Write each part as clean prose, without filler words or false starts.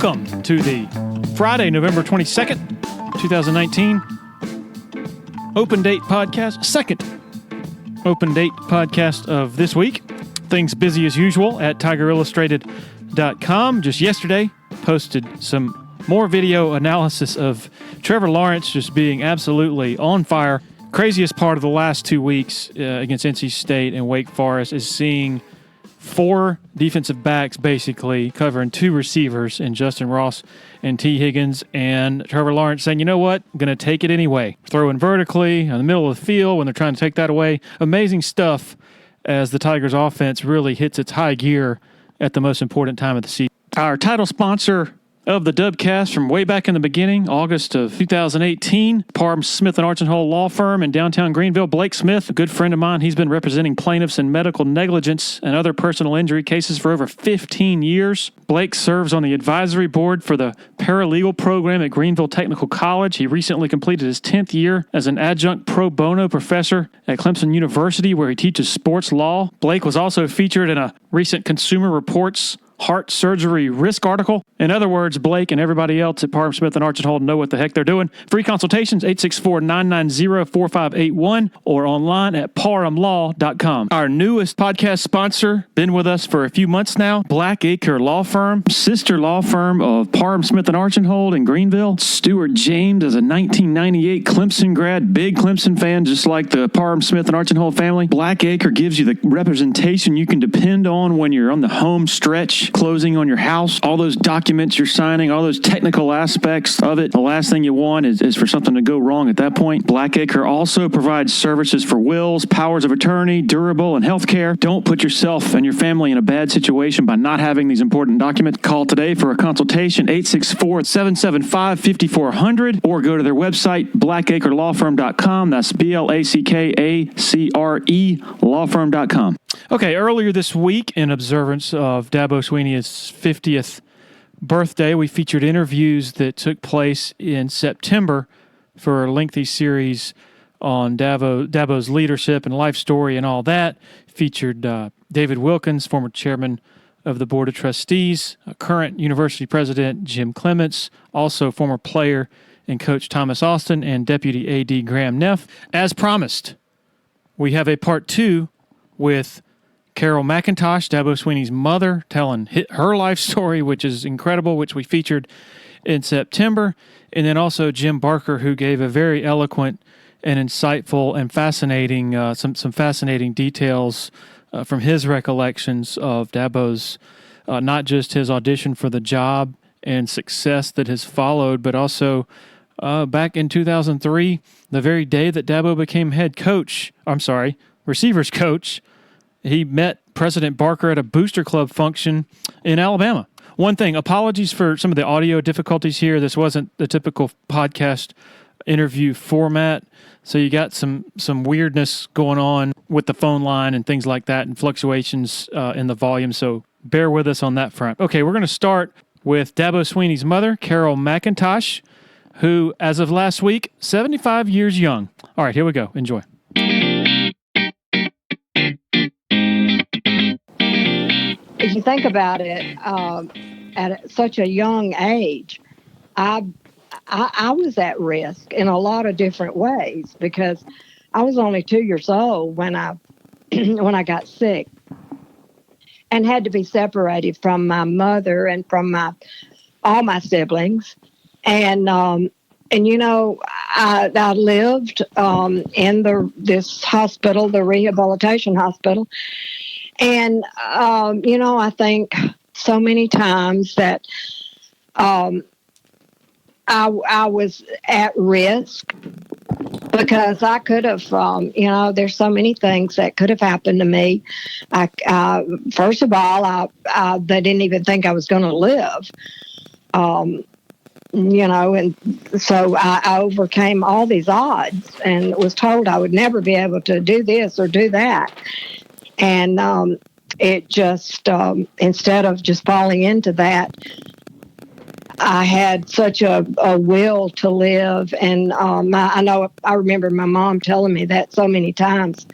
Welcome to the Friday, November 22nd, 2019 Open Date Podcast, second Open Date Podcast of this week. Things busy as usual at TigerIllustrated.com. Just yesterday, posted some more video analysis of Trevor Lawrence just being absolutely on fire. Craziest part of the last 2 weeks against NC State and Wake Forest is seeing four defensive backs basically covering two receivers in Justin Ross and T. Higgins, and Trevor Lawrence saying, you know what, I'm going to take it anyway. Throwing vertically in the middle of the field when they're trying to take that away. Amazing stuff as the Tigers offense really hits its high gear at the most important time of the season. Our title sponsor of the Dubcast from way back in the beginning, August of 2018, Parham Smith & Archenhold Law Firm in downtown Greenville. Blake Smith, a good friend of mine, he's been representing plaintiffs in medical negligence and other personal injury cases for over 15 years. Blake serves on the advisory board for the paralegal program at Greenville Technical College. He recently completed his 10th year as an adjunct pro bono professor at Clemson University, where he teaches sports law. Blake was also featured in a recent Consumer Reports heart surgery risk article. In other words, Blake and everybody else at Parham Smith & Archenhold know what the heck they're doing. Free consultations, 864-990-4581 or online at parhamlaw.com. Our newest podcast sponsor, been with us for a few months now, Blackacre Law Firm, sister law firm of Parham Smith & Archenhold in Greenville. Stuart James is a 1998 Clemson grad, big Clemson fan, just like the Parham Smith & Archenhold family. Blackacre gives you the representation you can depend on when you're on the home stretch, closing on your house, all those documents you're signing, all those technical aspects of it. The last thing you want is for something to go wrong at that point. Blackacre also provides services for wills, powers of attorney, durable, and healthcare. Don't put yourself and your family in a bad situation by not having these important documents. Call today for a consultation, 864-775-5400, or go to their website, blackacrelawfirm.com. That's BLACKACRE lawfirm.com. Okay, earlier this week, in observance of Dabo Swinney's 50th birthday, we featured interviews that took place in September for a lengthy series on Dabo's leadership and life story and all that. Featured David Wilkins, former chairman of the Board of Trustees, current university president Jim Clements, also former player and coach Thomas Austin, and Deputy AD Graham Neff. As promised, we have a part two with Carol McIntosh, Dabo Swinney's mother, telling her life story, which is incredible, which we featured in September. And then also Jim Barker, who gave a very eloquent and insightful and fascinating, some fascinating details from his recollections of Dabo's, not just his audition for the job and success that has followed, but also back in 2003, the very day that Dabo became receivers coach, he met President Barker at a Booster Club function in Alabama. One thing, apologies for some of the audio difficulties here. This wasn't the typical podcast interview format, so you got some weirdness going on with the phone line and things like that, and fluctuations in the volume, so bear with us on that front. Okay, we're going to start with Dabo Swinney's mother, Carol McIntosh, who, as of last week, 75 years young. All right, here we go. Enjoy. If you think about it, at such a young age, I was at risk in a lot of different ways because I was only 2 years old when I got sick and had to be separated from my mother and from all my siblings, and you know, I lived in this hospital, the rehabilitation hospital. And, you know, I think so many times that I was at risk because I could have, you know, there's so many things that could have happened to me. First of all, they didn't even think I was going to live, you know, and so I overcame all these odds and was told I would never be able to do this or do that. And it just, instead of just falling into that, I had such a will to live. And I remember my mom telling me that so many times.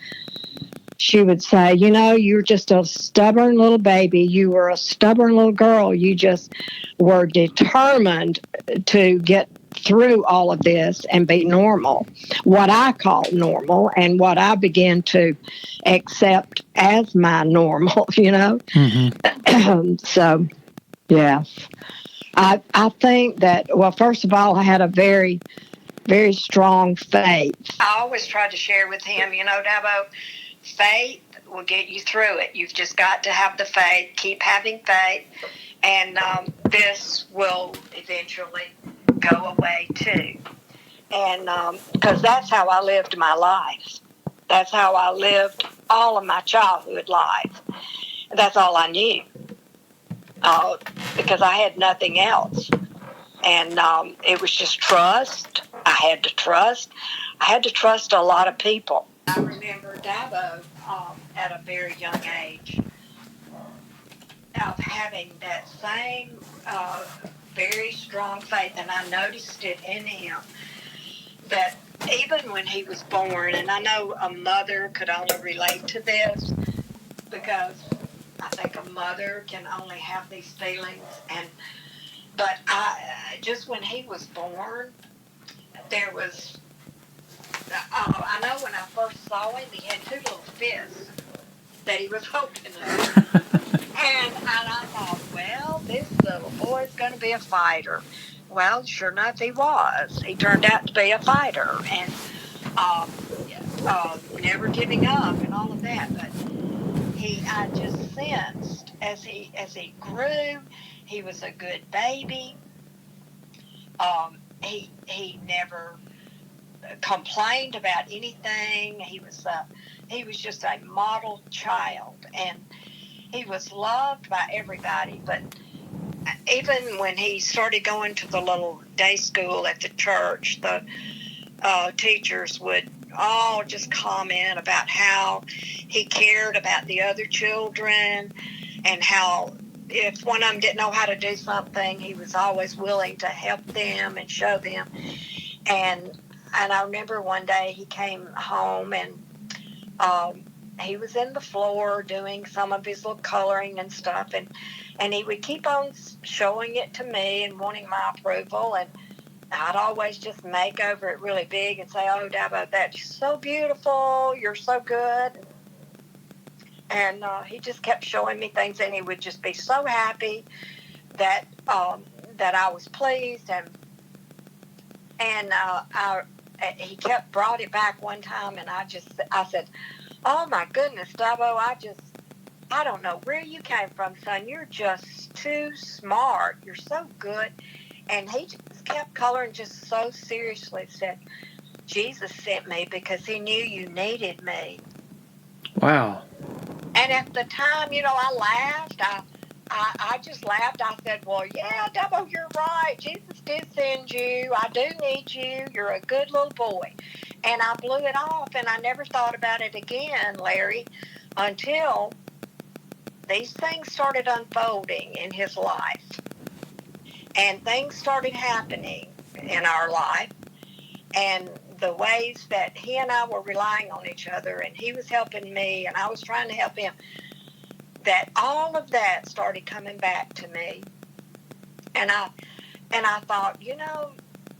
she would say, you know, you're just a stubborn little baby. You were a stubborn little girl. You just were determined to get through all of this and be normal, what I call normal, and what I began to accept as my normal, you know? Mm-hmm. So, yes. I think that, well, first of all, I had a very, very strong faith. I always tried to share with him, you know, Dabo, faith will get you through it. You've just got to have the faith, keep having faith, and this will eventually go away too. And because that's how I lived my life. That's how I lived all of my childhood life. That's all I knew because I had nothing else. And it was just trust. I had to trust. I had to trust a lot of people. I remember Dabo at a very young age of having that same very strong faith, and I noticed it in him that even when he was born, and I know a mother could only relate to this because I think a mother can only have these feelings, but just when he was born, there was, I know when I first saw him, he had two little fists that he was holding up. and I thought, well, this little boy's going to be a fighter. Well, sure enough, he was. He turned out to be a fighter and never giving up and all of that. But I just sensed as he grew, he was a good baby. He never complained about anything. He was just a model child, and he was loved by everybody. But even when he started going to the little day school at the church, the teachers would all just comment about how he cared about the other children and how if one of them didn't know how to do something, he was always willing to help them and show them. And I remember one day he came home and he was in the floor doing some of his little coloring and stuff, and he would keep on showing it to me and wanting my approval, and I'd always just make over it really big and say, oh, Dabo, that's so beautiful, you're so good. And he just kept showing me things, and he would just be so happy that I was pleased, and he brought it back one time, and I said, oh my goodness, Dabo, I don't know where you came from, son. You're just too smart. You're so good. And he just kept coloring just so seriously, said, Jesus sent me because he knew you needed me. Wow. And at the time, you know, I laughed. I just laughed. I said, well, yeah, Dabo, you're right. Jesus did send you. I do need you. You're a good little boy. And I blew it off, and I never thought about it again, Larry, until these things started unfolding in his life. And things started happening in our life. And the ways that he and I were relying on each other, and he was helping me, and I was trying to help him, that all of that started coming back to me. And I thought, you know,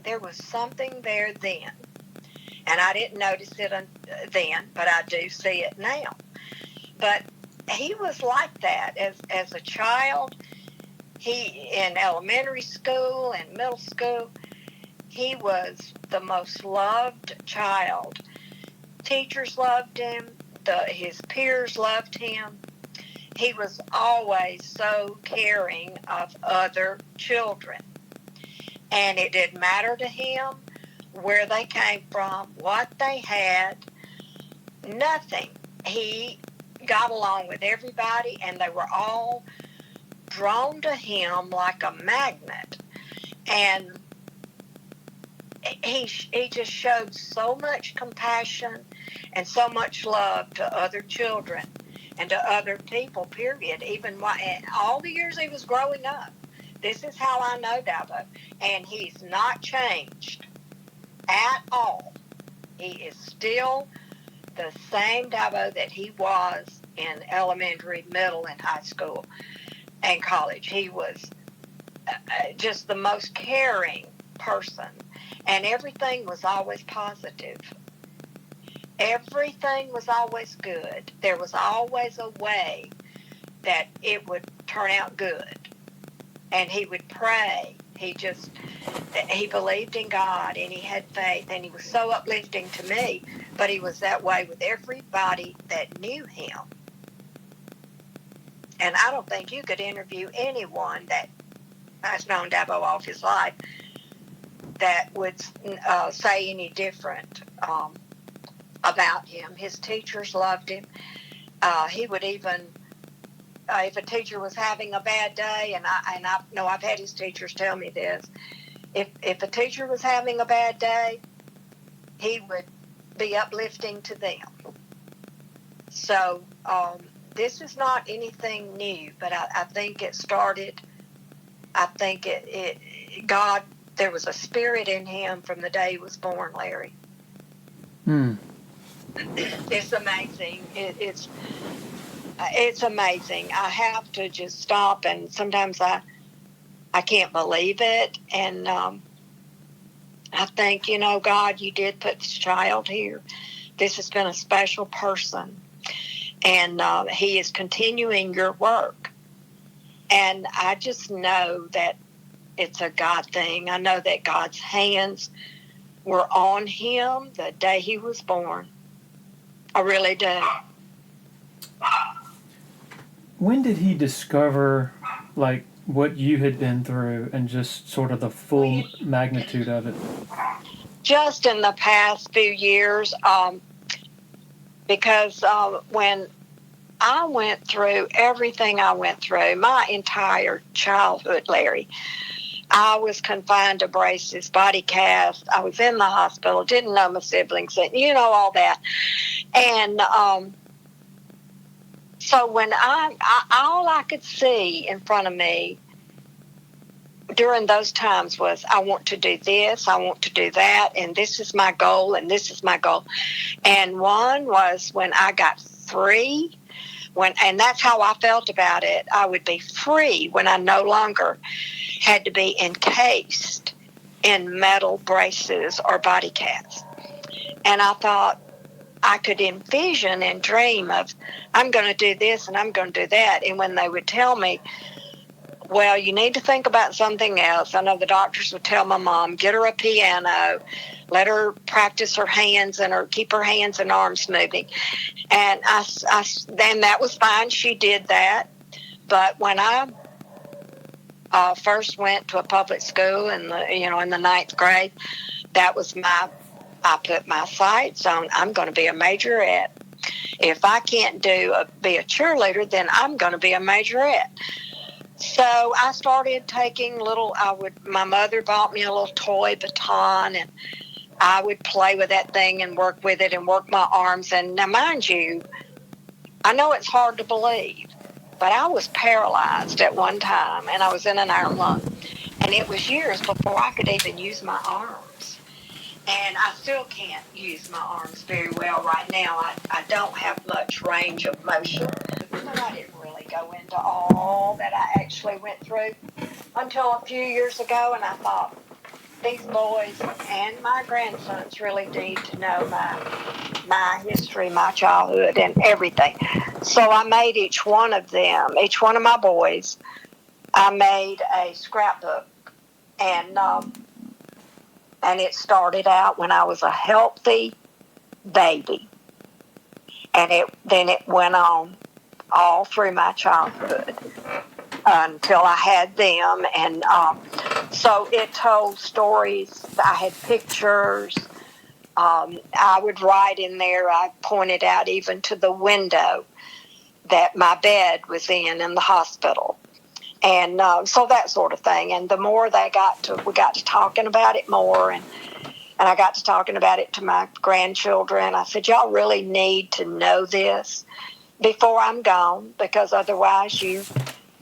there was something there then. And I didn't notice it then, but I do see it now. But he was like that as a child. He, in elementary school and middle school, he was the most loved child. Teachers loved him. His peers loved him. He was always so caring of other children. And it didn't matter to him where they came from, what they had, nothing. He got along with everybody, and they were all drawn to him like a magnet. And he just showed so much compassion and so much love to other children and to other people, period. Even all the years he was growing up. This is how I know Dabo. And he's not changed at all. He is still the same Dabo that he was in elementary, middle, and high school and college. He was just the most caring person, and everything was always positive. Everything was always good. There was always a way that it would turn out good. And he would pray. He believed in God, and he had faith, and he was so uplifting to me, but he was that way with everybody that knew him. And I don't think you could interview anyone that has known Dabo all his life that would say any different about him. His teachers loved him. He would even, if a teacher was having a bad day, and I know I've had his teachers tell me this, if a teacher was having a bad day, he would be uplifting to them. So this is not anything new, but I think it started, I think God, there was a spirit in him from the day he was born, Larry. It's amazing. It's amazing. I have to just stop, and sometimes I can't believe it. And I think, God, you did put this child here. This has been a special person, and he is continuing your work. And I just know that it's a God thing. I know that God's hands were on him the day he was born. I really do. When did he discover, like, what you had been through and just sort of the full magnitude of it? Just in the past few years, because when I went through everything I went through, my entire childhood, Larry, I was confined to braces, body cast. I was in the hospital, didn't know my siblings, all that. And so when all I could see in front of me during those times was, I want to do this, I want to do that, and this is my goal, and this is my goal. And one was when I got free, and that's how I felt about it. I would be free when I no longer had to be encased in metal braces or body casts. And I thought I could envision and dream of, I'm going to do this and I'm going to do that. And when they would tell me, well, you need to think about something else. I know the doctors would tell my mom, get her a piano, let her practice her hands and keep her hands and arms moving. And then that was fine. She did that. But when I first went to a public school in the ninth grade, that was I put my sights on, I'm going to be a majorette. If I can't be a cheerleader, then I'm going to be a majorette. So I started taking my mother bought me a little toy baton, and I would play with that thing and work with it and work my arms. And now, mind you, I know it's hard to believe, but I was paralyzed at one time, and I was in an iron lung. And it was years before I could even use my arms. And I still can't use my arms very well right now. I don't have much range of motion. But I didn't really go into all that I actually went through until a few years ago, and I thought, these boys and my grandsons really need to know my history, my childhood, and everything. So I made each one of my boys, I made a scrapbook, and it started out when I was a healthy baby, and then it went on all through my childhood until I had them. And so it told stories. I had pictures. I would write in there. I pointed out even to the window that my bed was in the hospital. And so that sort of thing. And the more we got to talking about it more, and I got to talking about it to my grandchildren. I said, y'all really need to know this before I'm gone, because otherwise you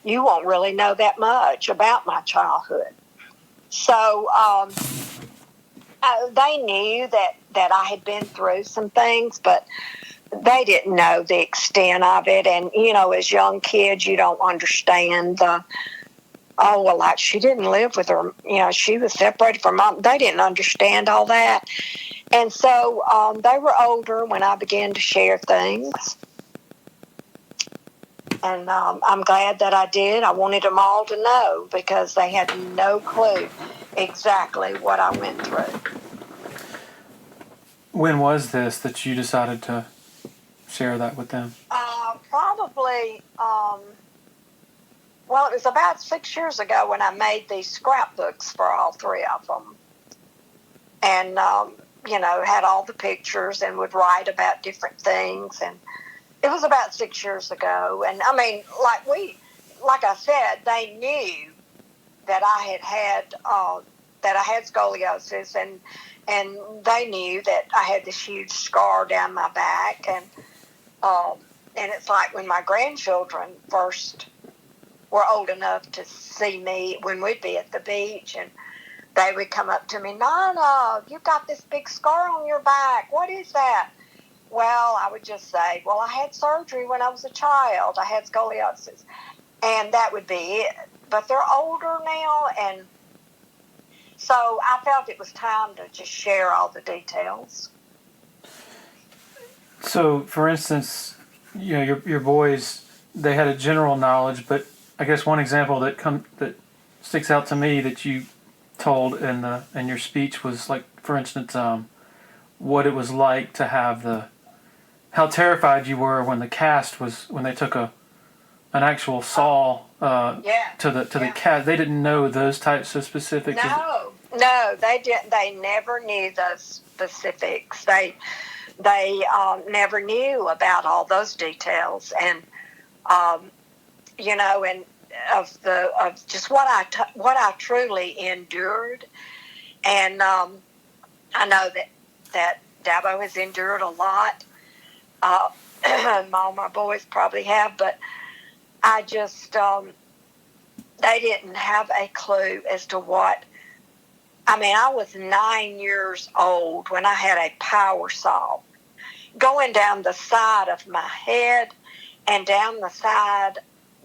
won't really know that much about my childhood. So they knew that I had been through some things, but they didn't know the extent of it. And, as young kids, you don't understand like she didn't live with her, she was separated from mom. They didn't understand all that. And so they were older when I began to share things. And I'm glad that I did. I wanted them all to know because they had no clue exactly what I went through. When was this that you decided to share that with them? Probably, it was about 6 years ago when I made these scrapbooks for all three of them. And, had all the pictures and would write about different things. And it was about 6 years ago. And, I mean, like I said, they knew that I had scoliosis, and they knew that I had this huge scar down my back. And it's like when my grandchildren first were old enough to see me when we'd be at the beach, and they would come up to me, "Nana, you've got this big scar on your back. What is that?" Well, I would just say, "Well, I had surgery when I was a child. I had scoliosis." And that would be it. But they're older now, and so I felt it was time to just share all the details. So, for instance, your boys, they had a general knowledge, but I guess one example that sticks out to me that you told in your speech was, like, for instance, what it was like to have how terrified you were when they took an actual saw to the cat. They didn't know those types of specifics. No, they didn't. They never knew those specifics. They never knew about all those details, and and of just what I truly endured. And I know that Dabo has endured a lot. All my boys probably have, but I just they didn't have a clue as to what. I mean, I was 9 years old when I had a power saw going down the side of my head and down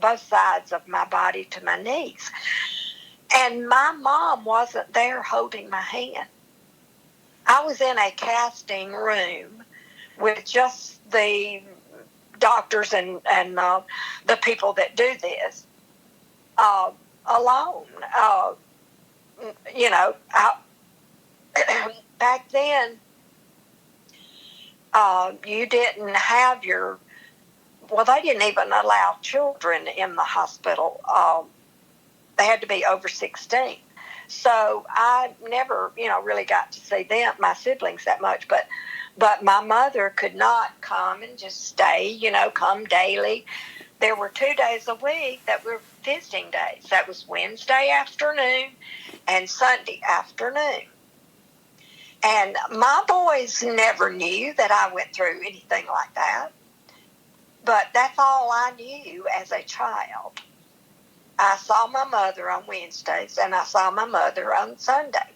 both sides of my body to my knees. And my mom wasn't there holding my hand. I was in a casting room with just the doctors and the people that do this alone. Back then, you didn't have they didn't even allow children in the hospital. They had to be over 16. So I never, really got to see my siblings that much. But my mother could not come and just stay, come daily. There were 2 days a week that were visiting days. That was Wednesday afternoon and Sunday afternoon. And my boys never knew that I went through anything like that. But that's all I knew as a child. I saw my mother on Wednesdays and I saw my mother on Sunday.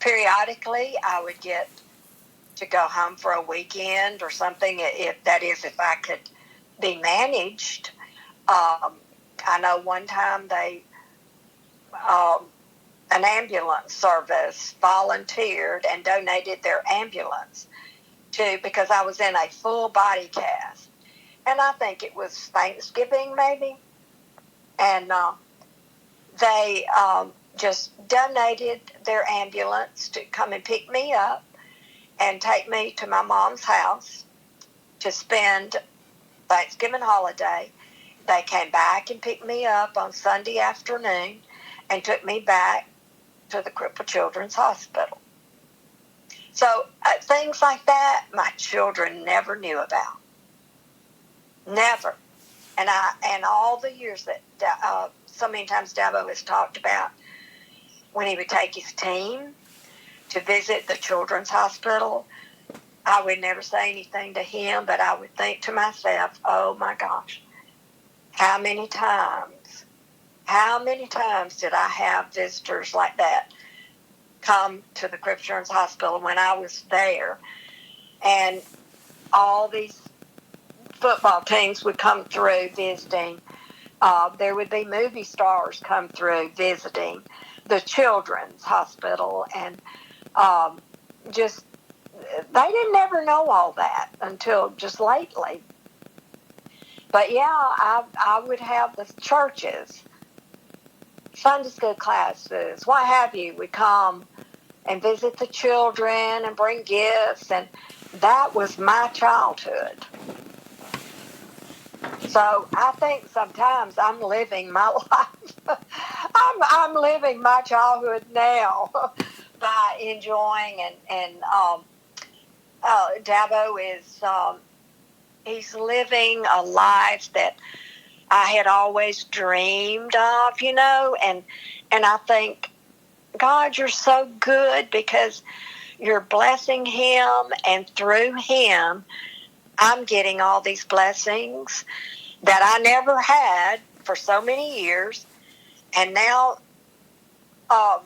Periodically, I would get to go home for a weekend or something, if I could be managed. I know one time an ambulance service volunteered and donated their ambulance because I was in a full body cast. And I think it was Thanksgiving maybe. And they just donated their ambulance to come and pick me up and take me to my mom's house to spend Thanksgiving holiday. They came back and picked me up on Sunday afternoon and took me back to the Crippled Children's Hospital. So things like that, my children never knew about. Never. And all the years that so many times Dabo has talked about when he would take his team to visit the children's hospital, I would never say anything to him, but I would think to myself, oh my gosh, how many times did I have visitors like that come to the Cripple Children's Hospital when I was there, and all these football teams would come through visiting. There would be movie stars come through visiting the children's hospital, and just they didn't never know all that until just lately. But yeah, I would have the churches, Sunday school classes, what have you, would come and visit the children and bring gifts, and that was my childhood. So I think sometimes I'm living my life. I'm living my childhood now by enjoying, and Dabo is he's living a life that I had always dreamed of, and I think, God, you're so good because you're blessing him, and through him, I'm getting all these blessings that I never had for so many years. And now, I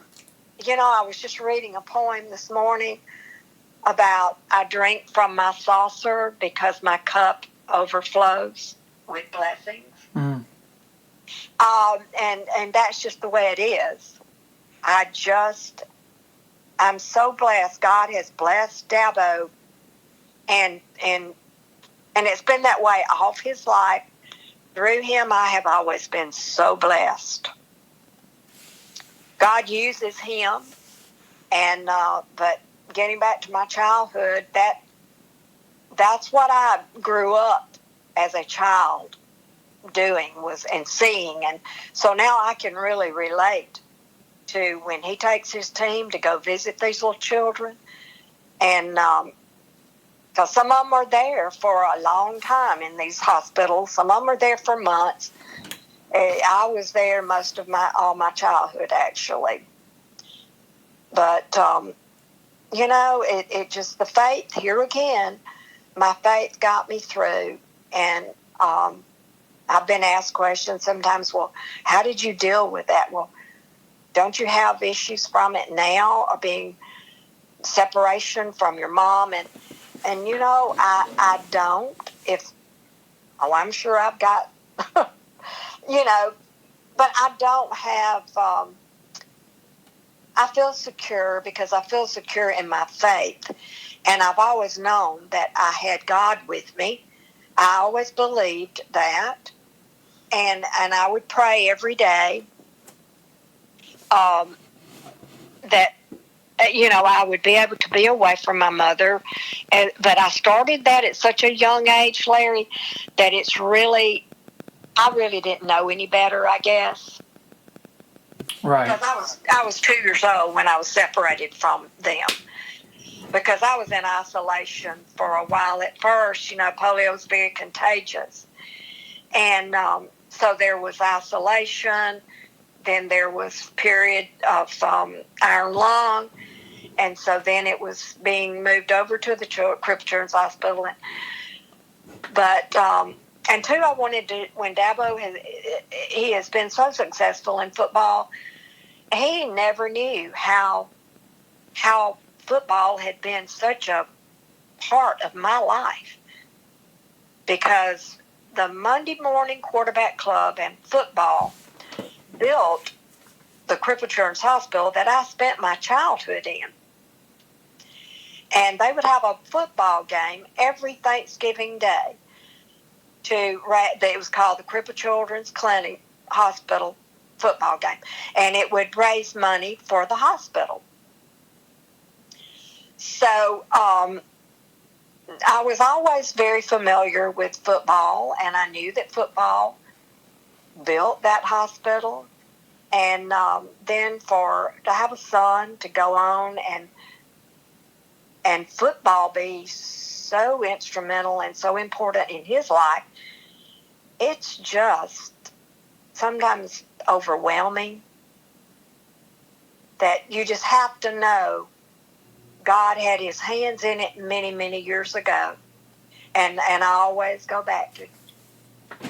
was just reading a poem this morning about I drink from my saucer because my cup overflows with blessings. Mm. And that's just the way it is. I'm so blessed. God has blessed Dabo, and it's been that way all of his life. Through him, I have always been so blessed. God uses him, and but getting back to my childhood, that's what I grew up as a child doing and seeing, and so now I can really relate to when he takes his team to go visit these little children, and because some of them are there for a long time in these hospitals. Some of them are there for months. I was there most of all my childhood, actually. But, it just, the faith, here again, my faith got me through. And I've been asked questions sometimes, well, how did you deal with that? Well, don't you have issues from it now, or being separation from your mom? And I don't. I'm sure I've got, but I don't have, I feel secure because I feel secure in my faith. And I've always known that I had God with me. I always believed that. And I would pray every day that, I would be able to be away from my mother. But I started that at such a young age, Larry, that I really didn't know any better, I guess. Right. Because I was 2 years old when I was separated from them. Because I was in isolation for a while at first. Polio is very contagious. And so there was isolation. Then there was period of iron lung. And so then it was being moved over to the Cripple Children's Hospital. And two, I wanted to, when Dabo he has been so successful in football, he never knew how football had been such a part of my life, because the Monday morning quarterback club and football built the Cripple Children's Hospital that I spent my childhood in. And they would have a football game every Thanksgiving Day. It was called the Cripple Children's Clinic Hospital football game, and it would raise money for the hospital. So I was always very familiar with football, and I knew that football built that hospital. And then to have a son to go on and football be so instrumental and so important in his life, it's just sometimes overwhelming that you just have to know God had his hands in it many, many years ago. And I always go back to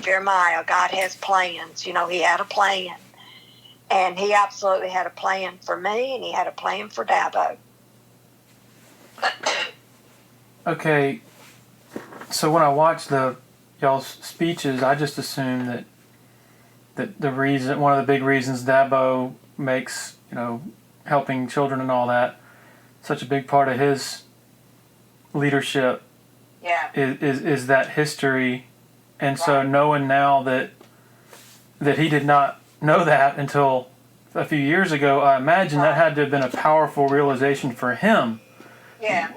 Jeremiah. God has plans. He had a plan. And he absolutely had a plan for me, and he had a plan for Dabo. Okay, so when I watch y'all's speeches, I just assume that one of the big reasons Dabo makes, helping children and all that, such a big part of his leadership is that history. And so knowing now that he did not know that until a few years ago, I imagine that had to have been a powerful realization for him. Yeah.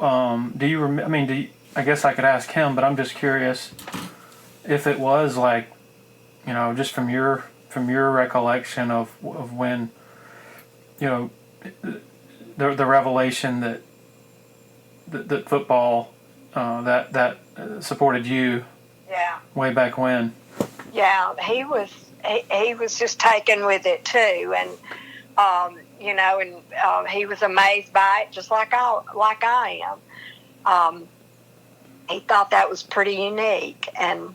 I guess I could ask him, but I'm just curious if it was like, just from your recollection of when, the revelation that football that supported you. Yeah. Way back when. Yeah, he was just taken with it too, and he was amazed by it, just like I am. He thought that was pretty unique and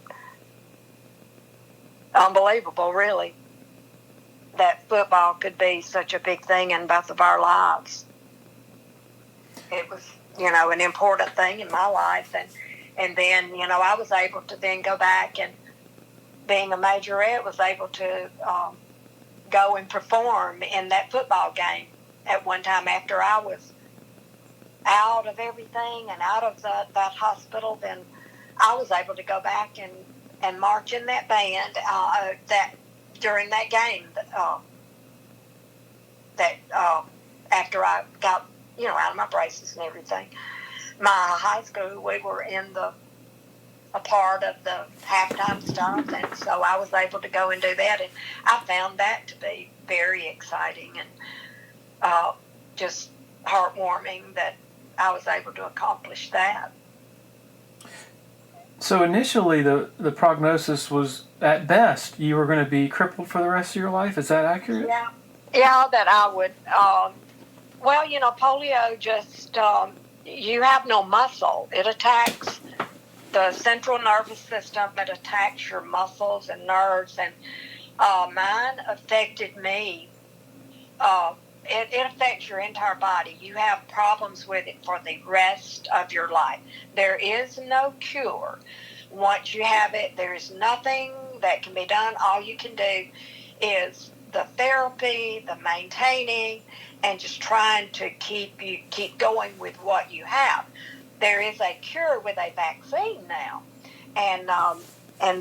unbelievable, really, that football could be such a big thing in both of our lives. It was, an important thing in my life, and then, I was able to then go back and, being a majorette, was able to go and perform in that football game at one time after I was out of everything and out of that hospital. Then I was able to go back and march in that band that during that game after I got out of my braces and everything. My high school, we were in a part of the halftime stuff, and so I was able to go and do that, and I found that to be very exciting and just heartwarming that I was able to accomplish that. So initially the prognosis was, at best, you were going to be crippled for the rest of your life. Is that accurate? Yeah, that I would. Polio just, you have no muscle. It attacks the central nervous system. It attacks your muscles and nerves, and mine affected me. It affects your entire body. You have problems with it for the rest of your life. There is no cure. Once you have it, there is nothing that can be done. All you can do is the therapy, the maintaining, and just trying to keep going with what you have. There is a cure with a vaccine now, and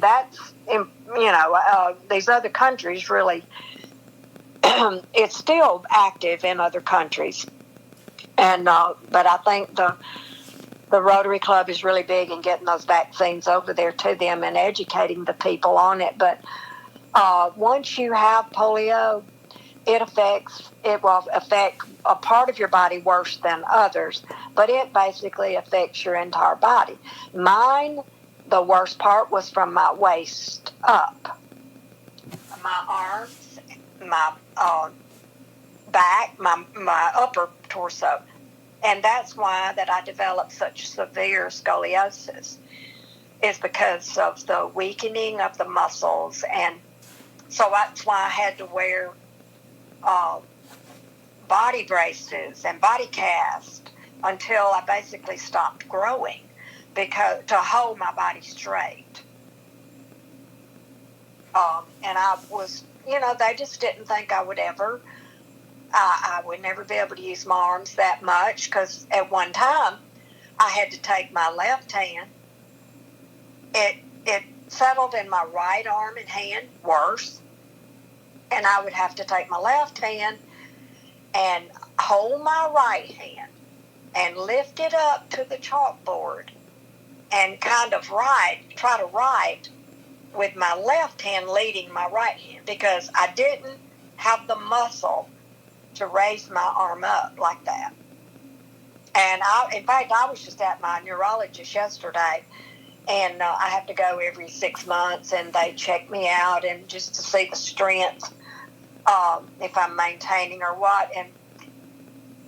that's these other countries really. It's still active in other countries, and but I think the Rotary Club is really big in getting those vaccines over there to them and educating the people on it. But once you have polio, it will affect a part of your body worse than others, but it basically affects your entire body. Mine, the worst part was from my waist up. My arms, my back, my upper torso. And that's why that I developed such severe scoliosis, is because of the weakening of the muscles. And so that's why I had to wear body braces and body cast until I basically stopped growing, because to hold my body straight. And I was, they just didn't think I would ever. I would never be able to use my arms that much, because at one time I had to take my left hand. It settled in my right arm and hand worse, and I would have to take my left hand and hold my right hand and lift it up to the chalkboard and kind of try to write with my left hand leading my right hand, because I didn't have the muscle to raise my arm up like that. And in fact, I was just at my neurologist yesterday, and I have to go every 6 months, and they check me out and just to see the strength, if I'm maintaining or what. And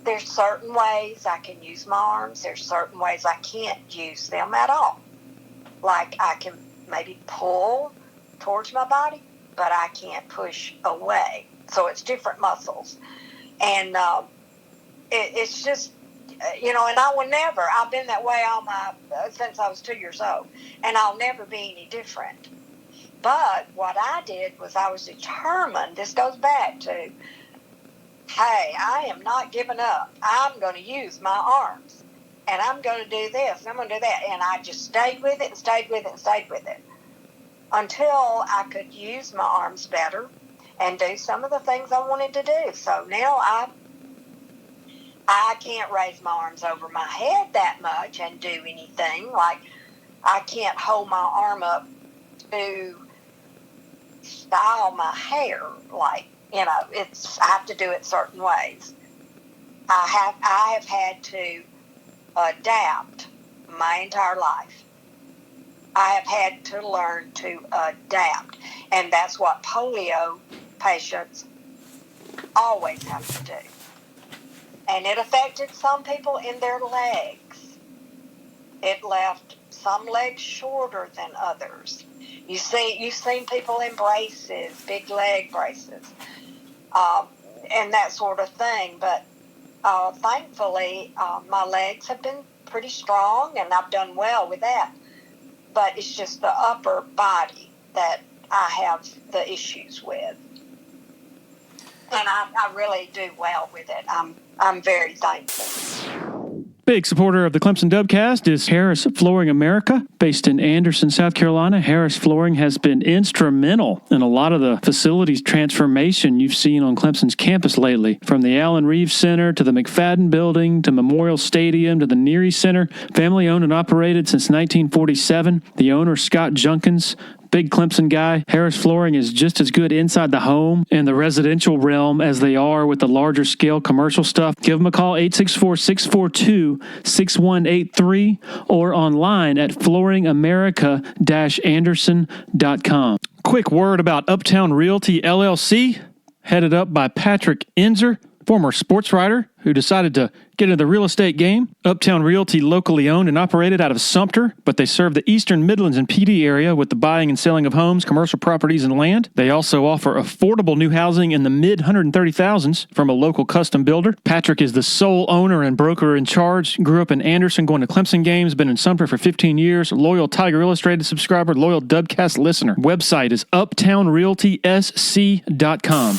there's certain ways I can use my arms. There's certain ways I can't use them at all. Like I can maybe pull towards my body, but I can't push away. So it's different muscles. And it's just, and I will never, I've been that way since I was 2 years old, and I'll never be any different. But what I did was I was determined. This goes back to, hey, I am not giving up. I'm going to use my arms, and I'm going to do this, and I'm going to do that. And I just stayed with it and stayed with it and stayed with it until I could use my arms better and do some of the things I wanted to do. So now I can't raise my arms over my head that much and do anything. Like, I can't hold my arm up to style my hair. Like, I have to do it certain ways. I have had to adapt my entire life. I have had to learn to adapt. And that's what polio patients always have to do. And it affected some people in their legs. It left some legs shorter than others. You've seen people in braces, big leg braces, and that sort of thing. But thankfully, my legs have been pretty strong, and I've done well with that. But it's just the upper body that I have the issues with. And I really do well with it. I'm very thankful. Big supporter of the Clemson Dubcast is Harris Flooring America. Based in Anderson, South Carolina, Harris Flooring has been instrumental in a lot of the facilities transformation you've seen on Clemson's campus lately. From the Allen Reeves Center to the McFadden Building to Memorial Stadium to the Neary Center. Family owned and operated since 1947. The owner, Scott Junkins, big Clemson guy. Harris Flooring is just as good inside the home and the residential realm as they are with the larger scale commercial stuff. Give them a call, 864-642-6183, or online at flooringamerica-anderson.com. Quick word about Uptown Realty LLC, headed up by Patrick Enzer, former sports writer who decided to get into the real estate game. Uptown Realty, locally owned and operated out of Sumter, but they serve the Eastern Midlands and PD area with the buying and selling of homes, commercial properties, and land. They also offer affordable new housing in the mid-130,000s from a local custom builder. Patrick is the sole owner and broker in charge. Grew up in Anderson, going to Clemson games, been in Sumter for 15 years, loyal Tiger Illustrated subscriber, loyal Dubcast listener. Website is uptownrealtysc.com.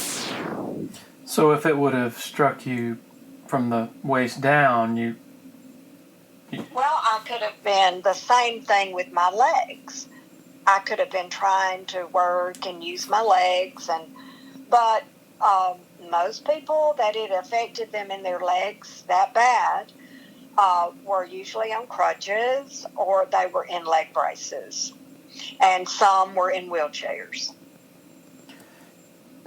So if it would have struck you from the waist down, Well, I could have been the same thing with my legs. I could have been trying to work and use my legs, but most people that it affected them in their legs that bad were usually on crutches or they were in leg braces, and some were in wheelchairs.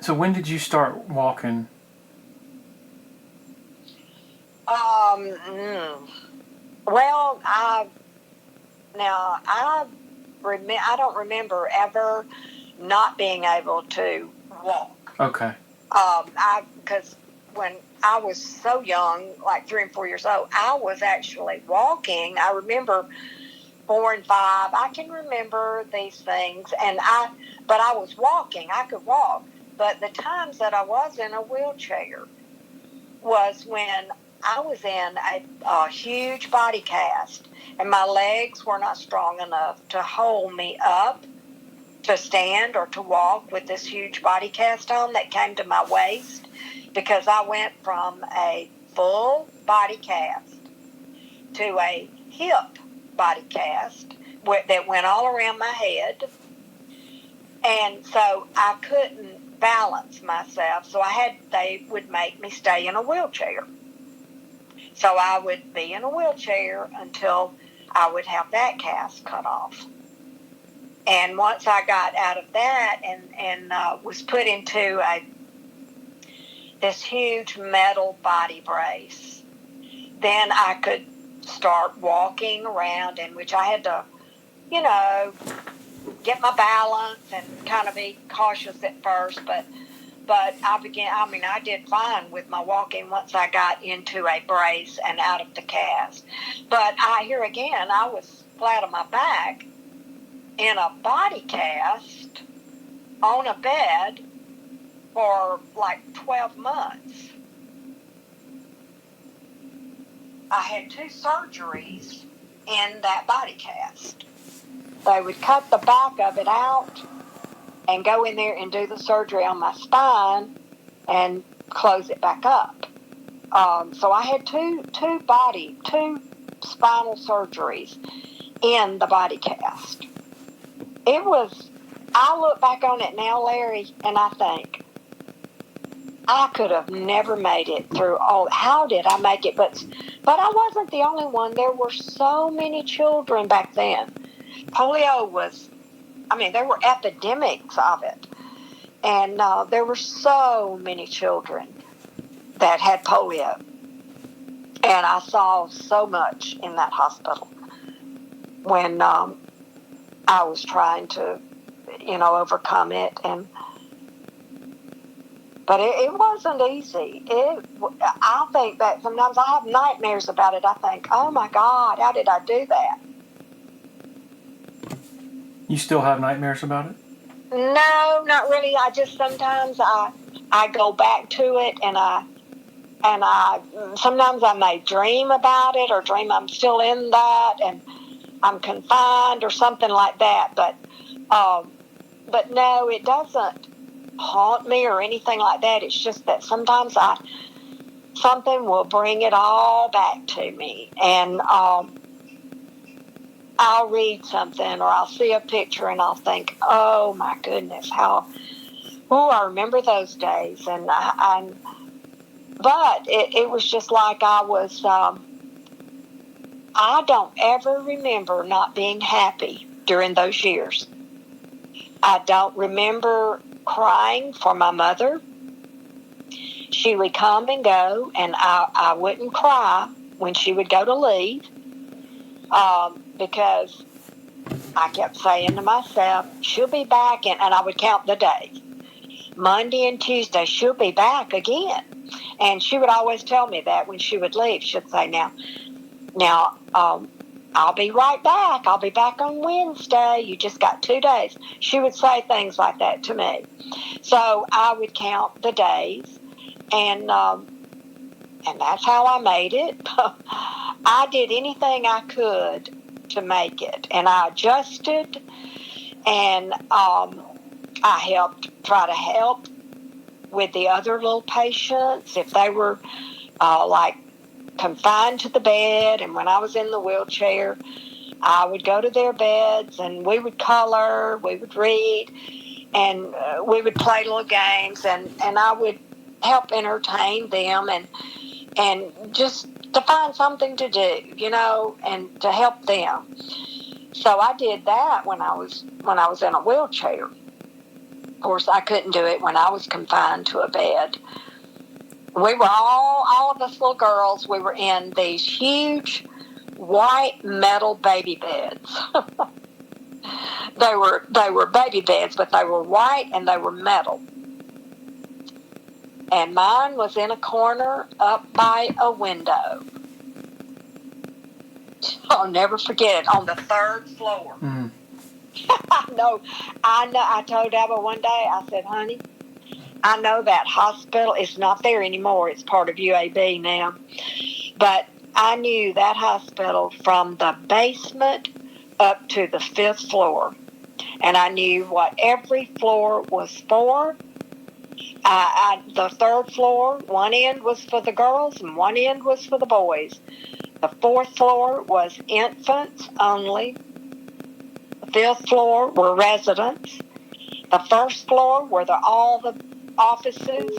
So when did you start walking? Well, I don't remember ever not being able to walk. Okay. Because when I was so young, like 3 and 4 years old, I was actually walking. I remember 4 and 5. I can remember these things, but I was walking. I could walk. But the times that I was in a wheelchair was when I was in a huge body cast, and my legs were not strong enough to hold me up to stand or to walk with this huge body cast on that came to my waist, because I went from a full body cast to a hip body cast that went all around my head. And so I couldn't balance myself, so they would make me stay in a wheelchair. So I would be in a wheelchair until I would have that cast cut off. And once I got out of that and was put into this huge metal body brace, then I could start walking around, in which I had to, get my balance and kind of be cautious at first, but I did fine with my walking once I got into a brace and out of the cast. But I was flat on my back in a body cast on a bed for like 12 months. I had 2 surgeries in that body cast. They would cut the back of it out and go in there and do the surgery on my spine and close it back up. So I had two spinal surgeries in the body cast. I look back on it now, Larry, and I think, I could have never made it through all. How did I make it? But I wasn't the only one. There were so many children back then. Polio there were epidemics of it. And there were so many children that had polio. And I saw so much in that hospital when I was trying to, overcome it. But it wasn't easy. I think that sometimes I have nightmares about it. I think, oh my God, how did I do that? You still have nightmares about it? No, not really. I just sometimes I go back to it, and I sometimes I may dream about it, or dream I'm still in that and I'm confined or something like that. But no, it doesn't haunt me or anything like that. It's just that sometimes something will bring it all back to me, and I'll read something or I'll see a picture and I'll think, oh my goodness, I remember those days. But it was just like I was, I don't ever remember not being happy during those years. I don't remember crying for my mother. She would come and go, and I wouldn't cry when she would go to leave, because I kept saying to myself, she'll be back, and I would count the days. Monday and Tuesday, she'll be back again. And she would always tell me that when she would leave. She'd say, now, I'll be right back. I'll be back on Wednesday. You just got 2 days. She would say things like that to me. So I would count the days, and that's how I made it. I did anything I could to make it, and I adjusted, and I try to help with the other little patients if they were confined to the bed. And when I was in the wheelchair, I would go to their beds, and we would color, we would read, and we would play little games, and I would help entertain them and just to find something to do, and to help them. So I did that when I was in a wheelchair. Of course, I couldn't do it when I was confined to a bed. We were all of us little girls, we were in these huge white metal baby beds. They were baby beds, but they were white and they were metal. And mine was in a corner up by a window. I'll never forget it, on the 3rd floor. Mm. I know. I told Dabo one day, I said, honey, I know that hospital is not there anymore. It's part of UAB now. But I knew that hospital from the basement up to the 5th floor. And I knew what every floor was for. The 3rd floor, one end was for the girls and one end was for the boys. The 4th floor was infants only. The 5th floor were residents. The 1st floor were all the offices,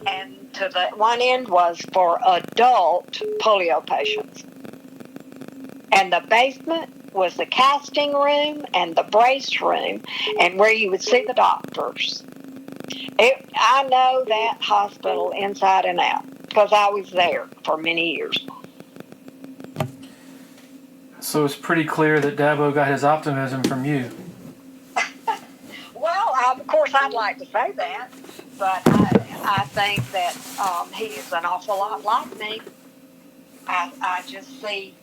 and to the one end was for adult polio patients. And the basement was the casting room and the brace room, and where you would see the doctors. I know that hospital inside and out because I was there for many years. So it's pretty clear that Dabo got his optimism from you. Well, of course, I'd like to say that, but I think that he is an awful lot like me. I just see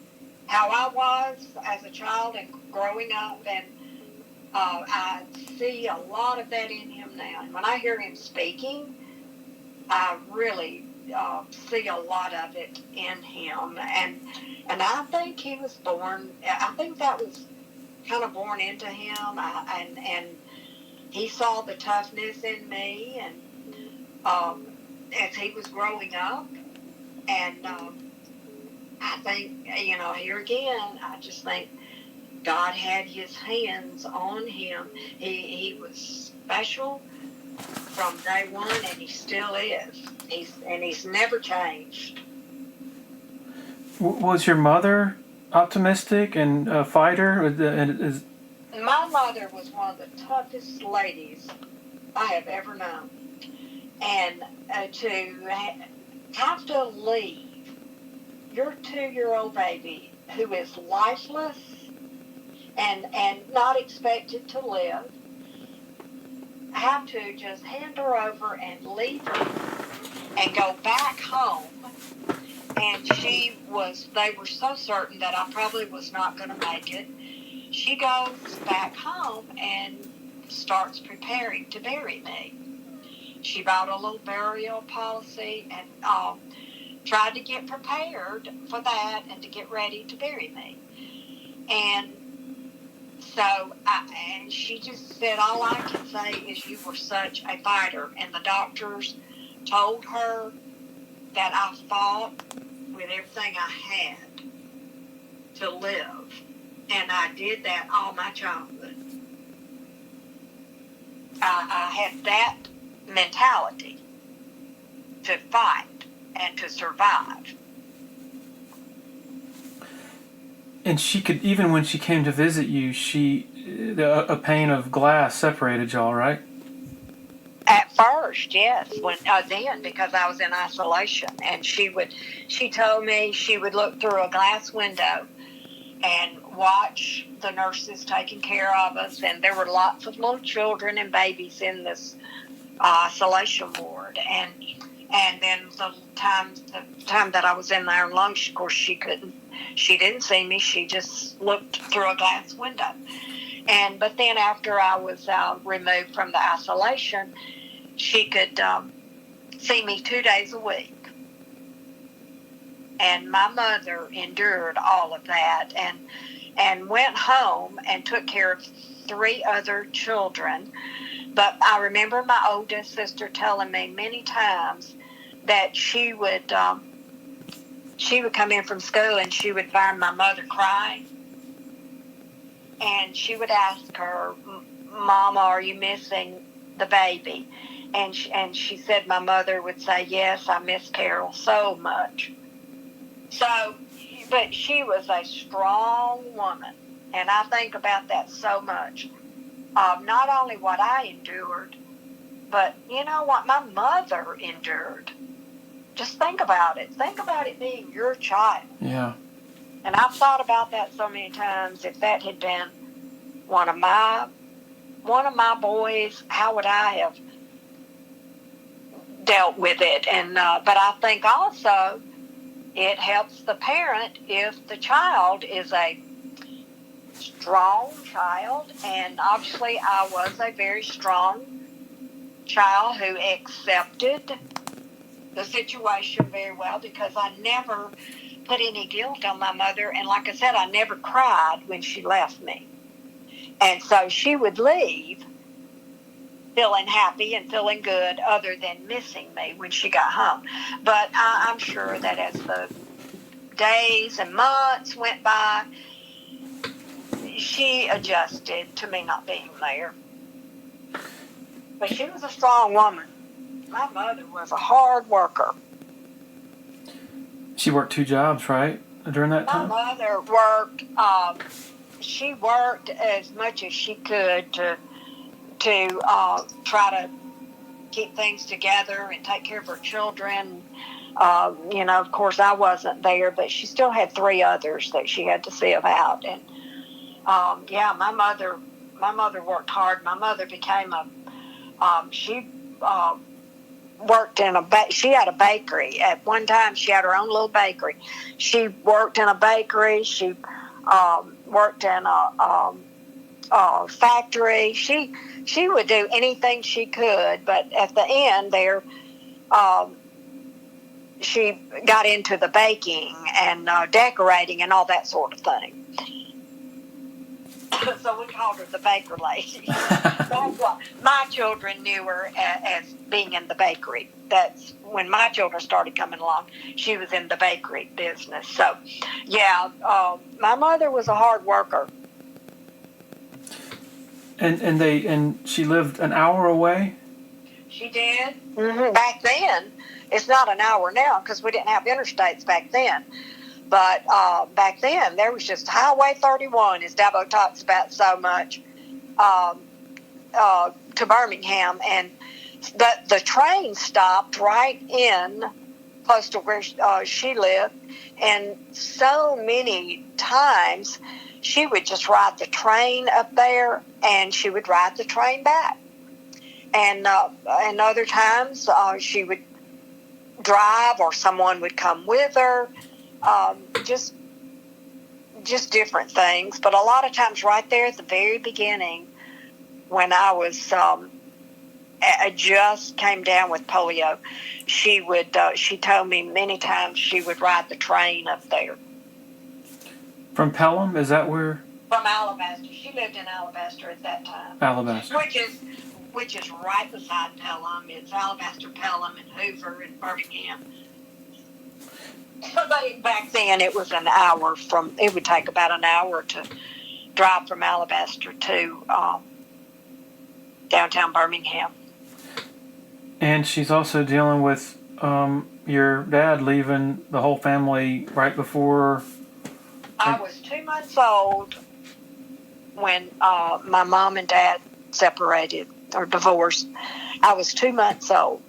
how I was as a child and growing up, and I see a lot of that in him now. And when I hear him speaking, I really see a lot of it in him. And I think he was born, I think that was kind of born into him. And he saw the toughness in me, and as he was growing up. And I think, here again, I just think God had his hands on him. He was special from day one, and he still is. He's never changed. Was your mother optimistic and a fighter? My mother was one of the toughest ladies I have ever known. And to have to leave your 2-year-old baby who is lifeless and not expected to live, have to just hand her over and leave her and go back home. And they were so certain that I probably was not going to make it. She goes back home and starts preparing to bury me. She bought a little burial policy and tried to get prepared for that and to get ready to bury me. And so, and she just said, all I can say is you were such a fighter. And the doctors told her that I fought with everything I had to live. And I did that all my childhood. I had that mentality to fight and to survive. And she could, even when she came to visit you, a pane of glass separated y'all, right? At first, yes. Then, because I was in isolation, and she told me she would look through a glass window and watch the nurses taking care of us. And there were lots of little children and babies in this isolation ward. And then the time that I was in there alone, of course, she didn't see me. She just looked through a glass window. But then after I was removed from the isolation, she could see me 2 days a week. And my mother endured all of that and went home and took care of 3 other children. But I remember my oldest sister telling me many times that she would come in from school and she would find my mother crying. And she would ask her, Mama, are you missing the baby? And she said my mother would say, yes, I miss Carol so much. So, but she was a strong woman. And I think about that so much. Not only what I endured, but you know what my mother endured. Just think about it. Think about it being your child. Yeah. And I've thought about that so many times. If that had been one of my boys, how would I have dealt with it? And but I think also it helps the parent if the child is a strong child. And obviously I was a very strong child who accepted the situation very well, because I never put any guilt on my mother. And like I said, I never cried when she left me. And so she would leave feeling happy and feeling good, other than missing me when she got home. But I'm sure that as the days and months went by, she adjusted to me not being there. But she was a strong woman. My mother was a hard worker. She worked 2 jobs, right, during that time? My mother worked. She worked as much as she could to try to keep things together and take care of her children. Of course, I wasn't there, but she still had 3 others that she had to see about. And my mother worked hard. My mother became she worked in she had a bakery. At one time, she had her own little bakery. She worked in a bakery. She worked in a factory. She would do anything she could, but at the end there, she got into the baking and decorating and all that sort of thing. So we called her the baker lady. That's what my children knew her as being in the bakery. That's when my children started coming along. She was in the bakery business. So, yeah, my mother was a hard worker. And she lived an hour away? She did. Mm-hmm. Back then, it's not an hour now because we didn't have interstates back then. But back then, there was just Highway 31, as Dabo talks about so much, to Birmingham. And the train stopped right in close to where she lived. And so many times, she would just ride the train up there, and she would ride the train back. And other times, she would drive, or someone would come with her. Just different things. But a lot of times right there at the very beginning, when I was I just came down with polio, she told me many times she would ride the train up there. From Pelham? Is that where? From Alabaster. She lived in Alabaster at that time. Alabaster. Which is right beside Pelham. It's Alabaster, Pelham, and Hoover, and Birmingham. But back then, it was an hour it would take about an hour to drive from Alabaster to downtown Birmingham. And she's also dealing with your dad leaving the whole family right before... I was 2 months old when my mom and dad separated or divorced. I was 2 months old.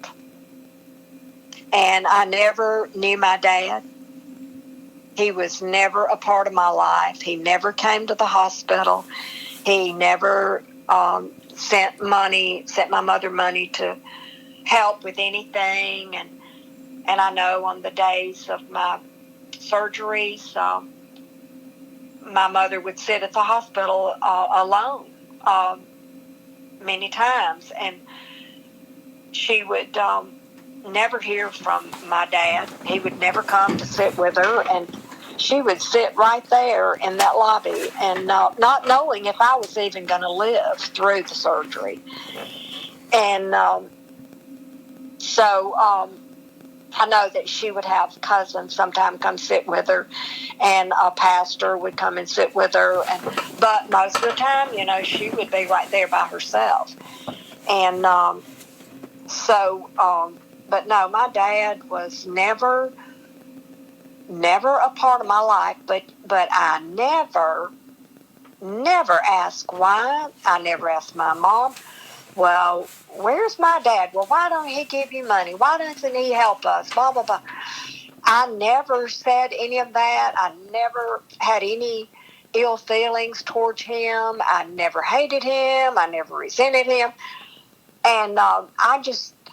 And I never knew my dad. He was never a part of my life. He never came to the hospital. He never sent my mother money to help with anything. And I know on the days of my surgeries, my mother would sit at the hospital alone many times. And she would... never hear from my dad. He would never come to sit with her, and she would sit right there in that lobby and not knowing if I was even going to live through the surgery. And so I know that she would have cousins sometime come sit with her, and a pastor would come and sit with her. But most of the time, she would be right there by herself. And but no, my dad was never a part of my life, but I never asked why. I never asked my mom, well, where's my dad? Well, why don't he give you money? Why doesn't he help us? Blah, blah, blah. I never said any of that. I never had any ill feelings towards him. I never hated him. I never resented him. And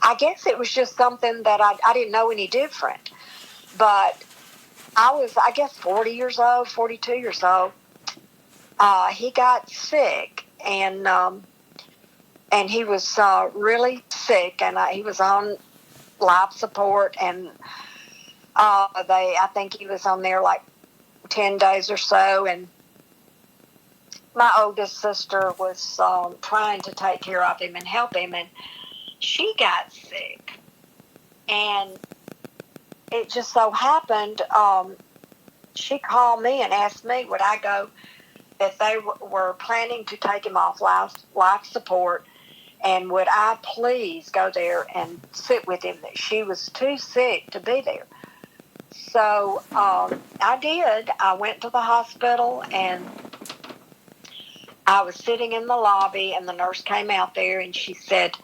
I guess it was just something that I didn't know any different. But I was, 40 years old, 42 years old. He got sick, and he was really sick, and he was on life support, and I think he was on there like 10 days or so, and my oldest sister was trying to take care of him and help him, and she got sick. And it just so happened, she called me and asked me would I go, that they were planning to take him off life support, and would I please go there and sit with him, that she was too sick to be there. So I did. I went to the hospital, and I was sitting in the lobby, and the nurse came out there, and she said,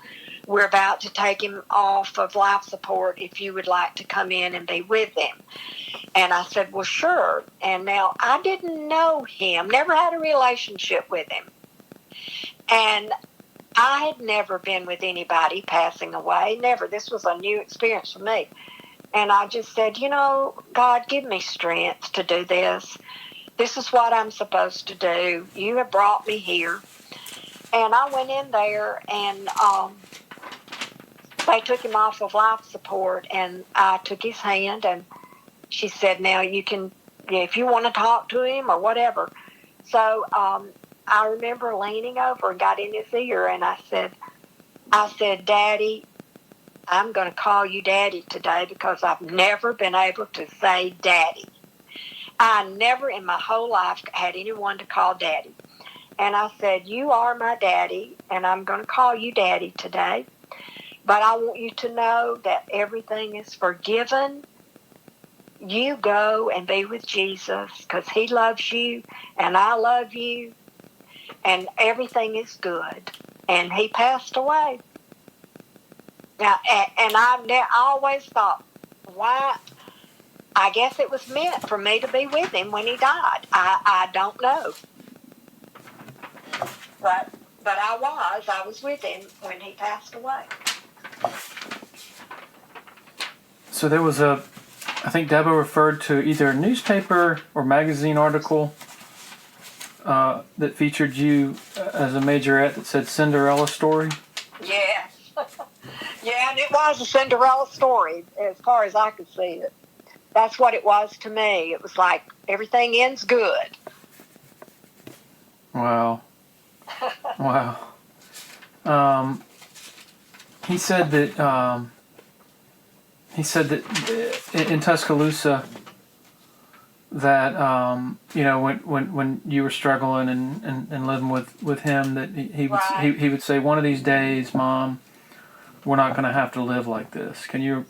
we're about to take him off of life support if you would like to come in and be with him. And I said, well, sure. And now I didn't know him, never had a relationship with him. And I had never been with anybody passing away, never. This was a new experience for me. And I just said, God, give me strength to do this. this is what I'm supposed to do. You have brought me here. And I went in there, and they took him off of life support, and I took his hand, and she said, now you can, if you want to talk to him or whatever. So I remember leaning over and got in his ear, and I said, Daddy, I'm going to call you Daddy today because I've never been able to say Daddy. I never in my whole life had anyone to call Daddy. And I said, you are my daddy, and I'm going to call you Daddy today. But I want you to know that everything is forgiven. You go and be with Jesus because he loves you, and I love you, and everything is good. And he passed away. Now, and I always thought, why? I guess it was meant for me to be with him when he died. I don't know. But I was with him when he passed away. So there was I think Dabo referred to either a newspaper or magazine article that featured you as a majorette that said Cinderella story. Yes. Yeah, and it was a Cinderella story as far as I could see it. That's what it was to me. It was like everything ends good. Wow. Wow. He said that in Tuscaloosa that when you were struggling and living with him, that he would say, one of these days, Mom, we're not going to have to live like this. Can you?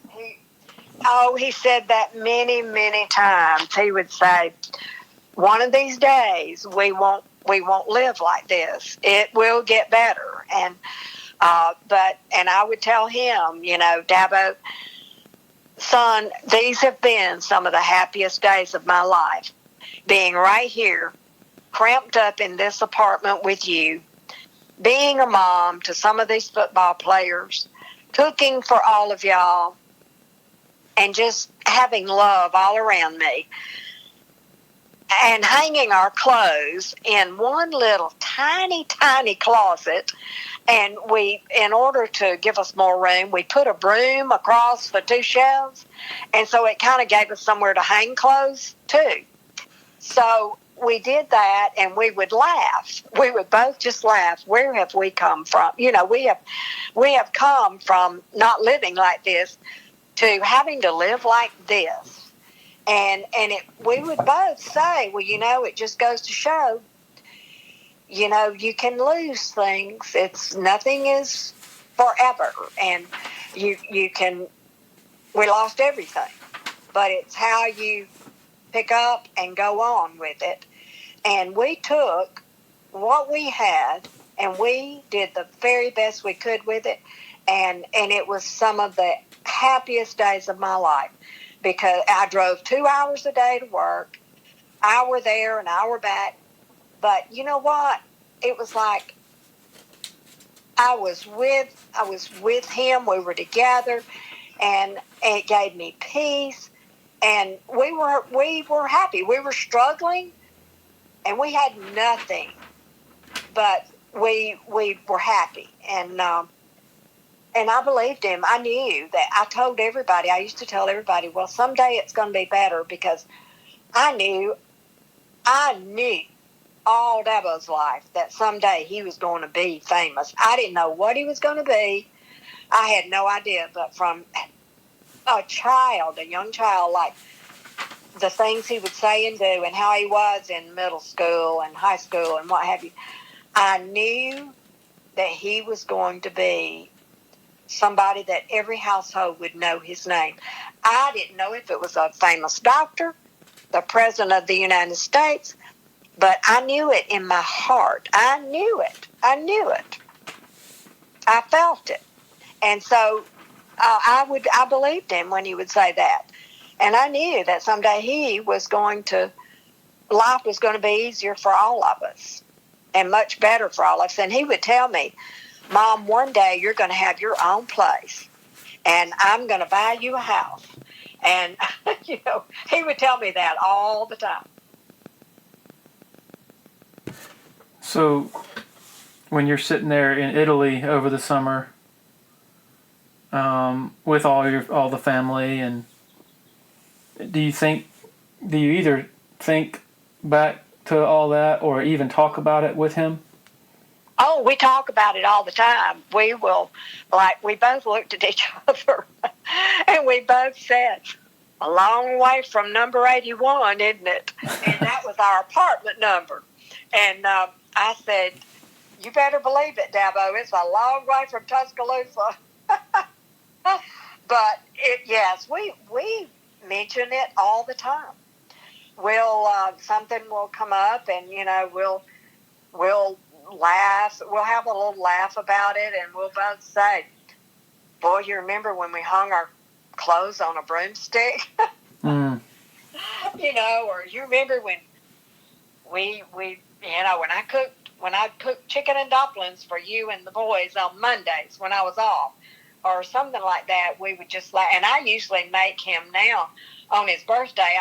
He said that many, many times. He would say, one of these days we won't live like this. It will get better. And I would tell him, Dabo, son, these have been some of the happiest days of my life. Being right here, cramped up in this apartment with you, being a mom to some of these football players, cooking for all of y'all, and just having love all around me. And hanging our clothes in one little tiny, tiny closet. And in order to give us more room, we put a broom across the two shelves. And so it kind of gave us somewhere to hang clothes too. So we did that, and we would laugh. We would both just laugh. Where have we come from? We have come from not living like this to having to live like this. And we would both say, well, it just goes to show, you can lose things. Nothing is forever. And we lost everything. But it's how you pick up and go on with it. And we took what we had, and we did the very best we could with it. And it was some of the happiest days of my life, because I drove 2 hours a day to work, hour there, an hour back. But you know what? It was like I was with him. We were together, and it gave me peace. And we were happy. We were struggling, and we had nothing, but we were happy. And I believed him. I knew that. I told everybody. I used to tell everybody, well, someday it's going to be better, because I knew all Dabo's life that someday he was going to be famous. I didn't know what he was going to be. I had no idea. But from a young child, like the things he would say and do and how he was in middle school and high school and what have you, I knew that he was going to be somebody that every household would know his name. I didn't know if it was a famous doctor, the President of the United States, but I knew it in my heart. I knew it. I felt it. And so I believed him when he would say that. And I knew that someday life was going to be easier for all of us and much better for all of us. And he would tell me, Mom, one day you're going to have your own place, and I'm going to buy you a house. And, he would tell me that all the time. So, when you're sitting there in Italy over the summer, with all the family, and do you either think back to all that or even talk about it with him? Oh, we talk about it all the time. We both looked at each other and we both said, a long way from number 81, isn't it? And that was our apartment number. And I said, you better believe it, Dabo. It's a long way from Tuscaloosa. But yes, we mention it all the time. Something will come up, and we'll laugh. We'll have a little laugh about it, and we'll both say, "Boy, you remember when we hung our clothes on a broomstick?" Mm. Or you remember when when I cooked chicken and dumplings for you and the boys on Mondays when I was off, or something like that. We would just laugh. And I usually make him now on his birthday.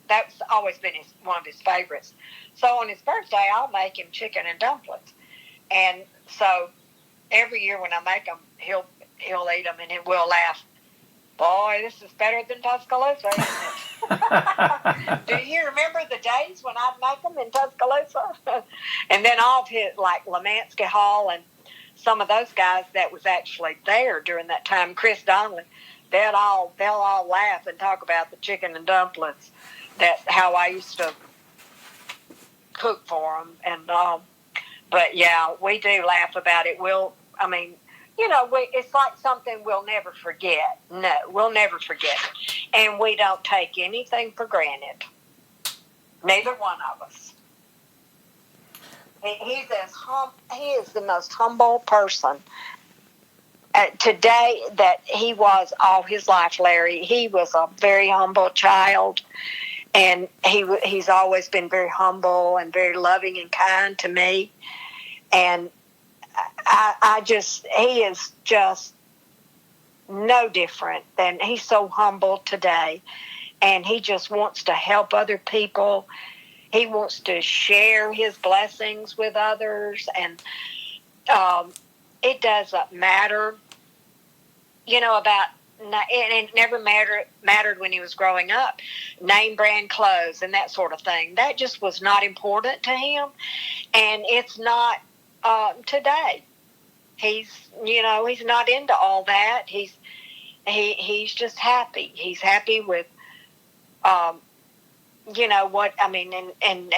That's always been one of his favorites. So on his birthday, I'll make him chicken and dumplings. And so every year when I make them, he'll eat them, and then we'll laugh. Boy, this is better than Tuscaloosa, isn't it? Do you remember the days when I'd make them in Tuscaloosa? And then all of his, like Lemansky Hall and some of those guys that was actually there during that time, Chris Donnelly, they'll all laugh and talk about the chicken and dumplings, how I used to cook for them. And but yeah, we do laugh about it. It's like something we'll never forget. No, we'll never forget it. And we don't take anything for granted. Neither one of us. He is the most humble person today that he was all his life, Larry. He was a very humble child, and he's always been very humble and very loving and kind to me. And he is just no different than, he's so humble today, and he just wants to help other people. He wants to share his blessings with others, and it doesn't matter, it never mattered when he was growing up, name brand clothes and that sort of thing. That just was not important to him, and it's not today. He's not into all that. He's just happy. He's happy with, and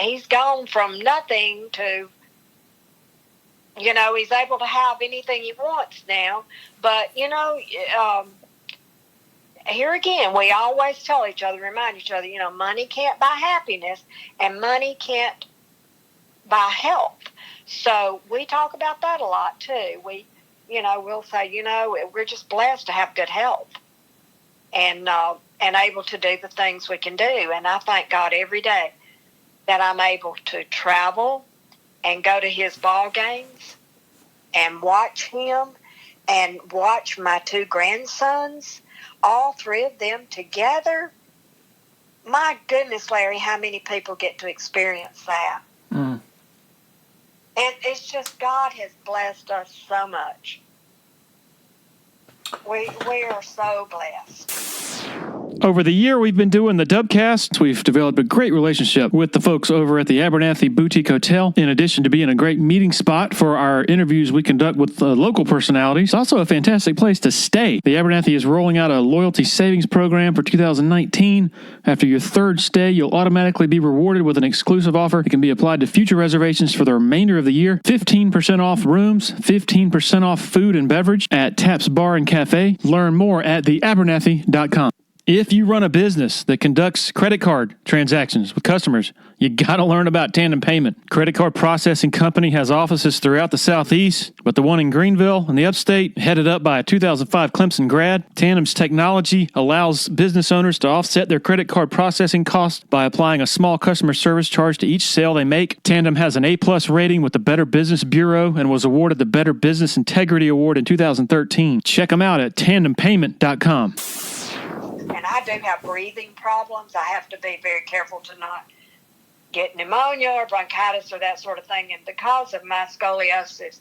he's gone from nothing to, he's able to have anything he wants now. But, here again, we always tell each other, remind each other, money can't buy happiness, and money can't buy health. So we talk about that a lot too. We'll say, we're just blessed to have good health and able to do the things we can do. And I thank God every day that I'm able to travel and go to his ball games and watch him and watch my two grandsons, all three of them together. My goodness, Larry, how many people get to experience that? Mm. And it's just, God has blessed us so much. We are so blessed. Over the year we've been doing the Dubcast, we've developed a great relationship with the folks over at the Abernathy Boutique Hotel. In addition to being a great meeting spot for our interviews we conduct with local personalities, it's also a fantastic place to stay. The Abernathy is rolling out a loyalty savings program for 2019. After your third stay, you'll automatically be rewarded with an exclusive offer. It can be applied to future reservations for the remainder of the year. 15% off rooms, 15% off food and beverage at Taps Bar and Cafe. Learn more at theabernathy.com. If you run a business that conducts credit card transactions with customers, you got to learn about Tandem Payment. Credit Card Processing Company has offices throughout the Southeast, but the one in Greenville in the upstate, headed up by a 2005 Clemson grad. Tandem's technology allows business owners to offset their credit card processing costs by applying a small customer service charge to each sale they make. Tandem has an A+ rating with the Better Business Bureau and was awarded the Better Business Integrity Award in 2013. Check them out at tandempayment.com. And I do have breathing problems. I have to be very careful to not get pneumonia or bronchitis or that sort of thing. And because of my scoliosis,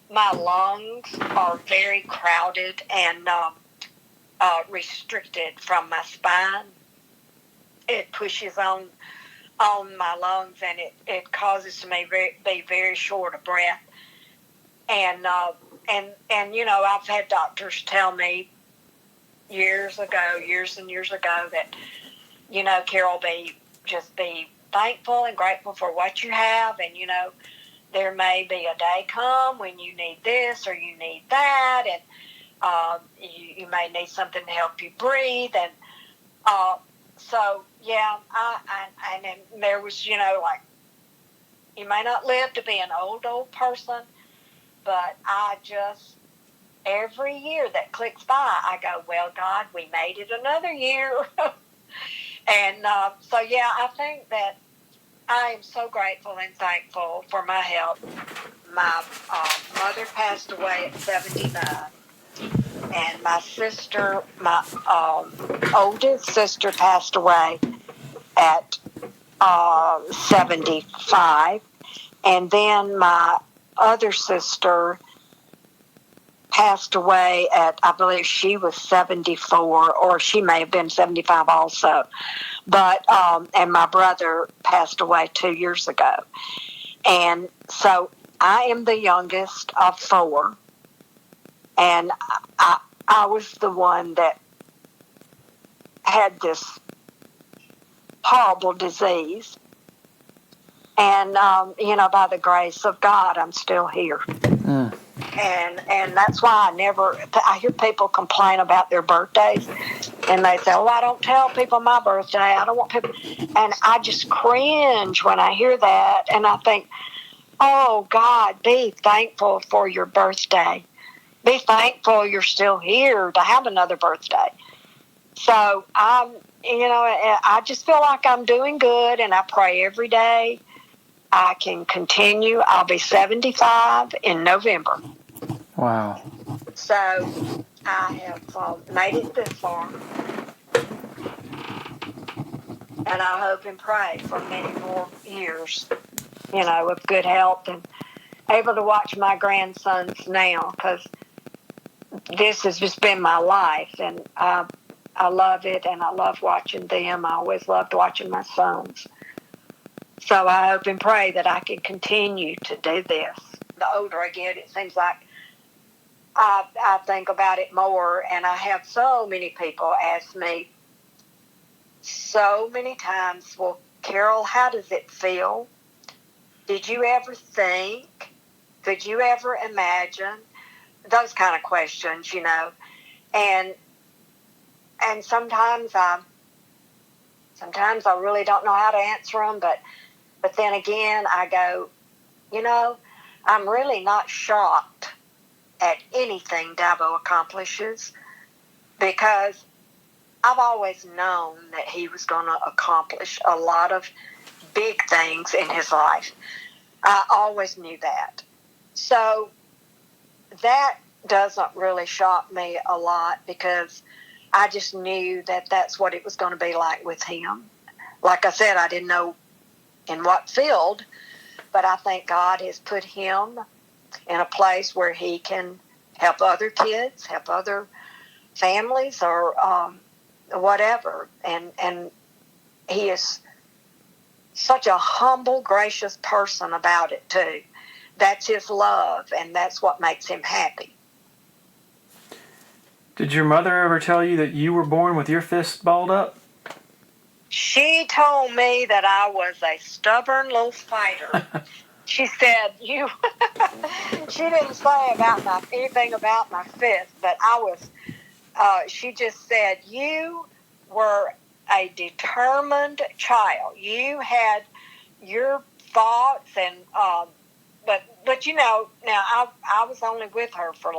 my lungs are very crowded and restricted from my spine. It pushes on my lungs, and it causes me be very short of breath. And I've had doctors tell me years and years ago that, Carol, just be thankful and grateful for what you have, and there may be a day come when you need this or you need that, and you may need something to help you breathe, and so yeah, and there was like, you may not live to be an old person, but I just, every year that clicks by, I go, well, God, we made it another year. And so, yeah, I think that I am so grateful and thankful for my health. My mother passed away at 79, and my sister, my oldest sister, passed away at 75, and then my other sister passed away at, I believe she was 74, or she may have been 75 also. But, and my brother passed away 2 years ago. And so I am the youngest of four. And I was the one that had this horrible disease. And, by the grace of God, I'm still here. Mm. And that's why I hear people complain about their birthdays, and they say, I don't tell people my birthday. I don't want people. And I just cringe when I hear that, and I think, oh, God, be thankful for your birthday. Be thankful you're still here to have another birthday. So, I just feel like I'm doing good, and I pray every day I can continue. I'll be 75 in November. Wow. So I have made it this far. And I hope and pray for many more years, of good health, and able to watch my grandsons now, because this has just been my life, and I love it, and I love watching them. I always loved watching my sons. So I hope and pray that I can continue to do this. The older I get, it seems like I think about it more, and I have so many people ask me so many times, well, Carol, how does it feel? Did you ever think? Could you ever imagine? Those kind of questions, And sometimes I really don't know how to answer them, but then again, I go, I'm really not shocked at anything Dabo accomplishes, because I've always known that he was going to accomplish a lot of big things in his life. I always knew that. So that doesn't really shock me a lot, because I just knew that that's what it was going to be like with him. Like I said, I didn't know in what field, but I think God has put him in a place where he can help other kids, help other families, or whatever. And he is such a humble, gracious person about it too. That's his love, and that's what makes him happy. Did your mother ever tell you that you were born with your fist balled up? She told me that I was a stubborn little fighter. She said, she didn't say anything about my fist, but she just said, you were a determined child. You had your thoughts, and, but now I was only with her for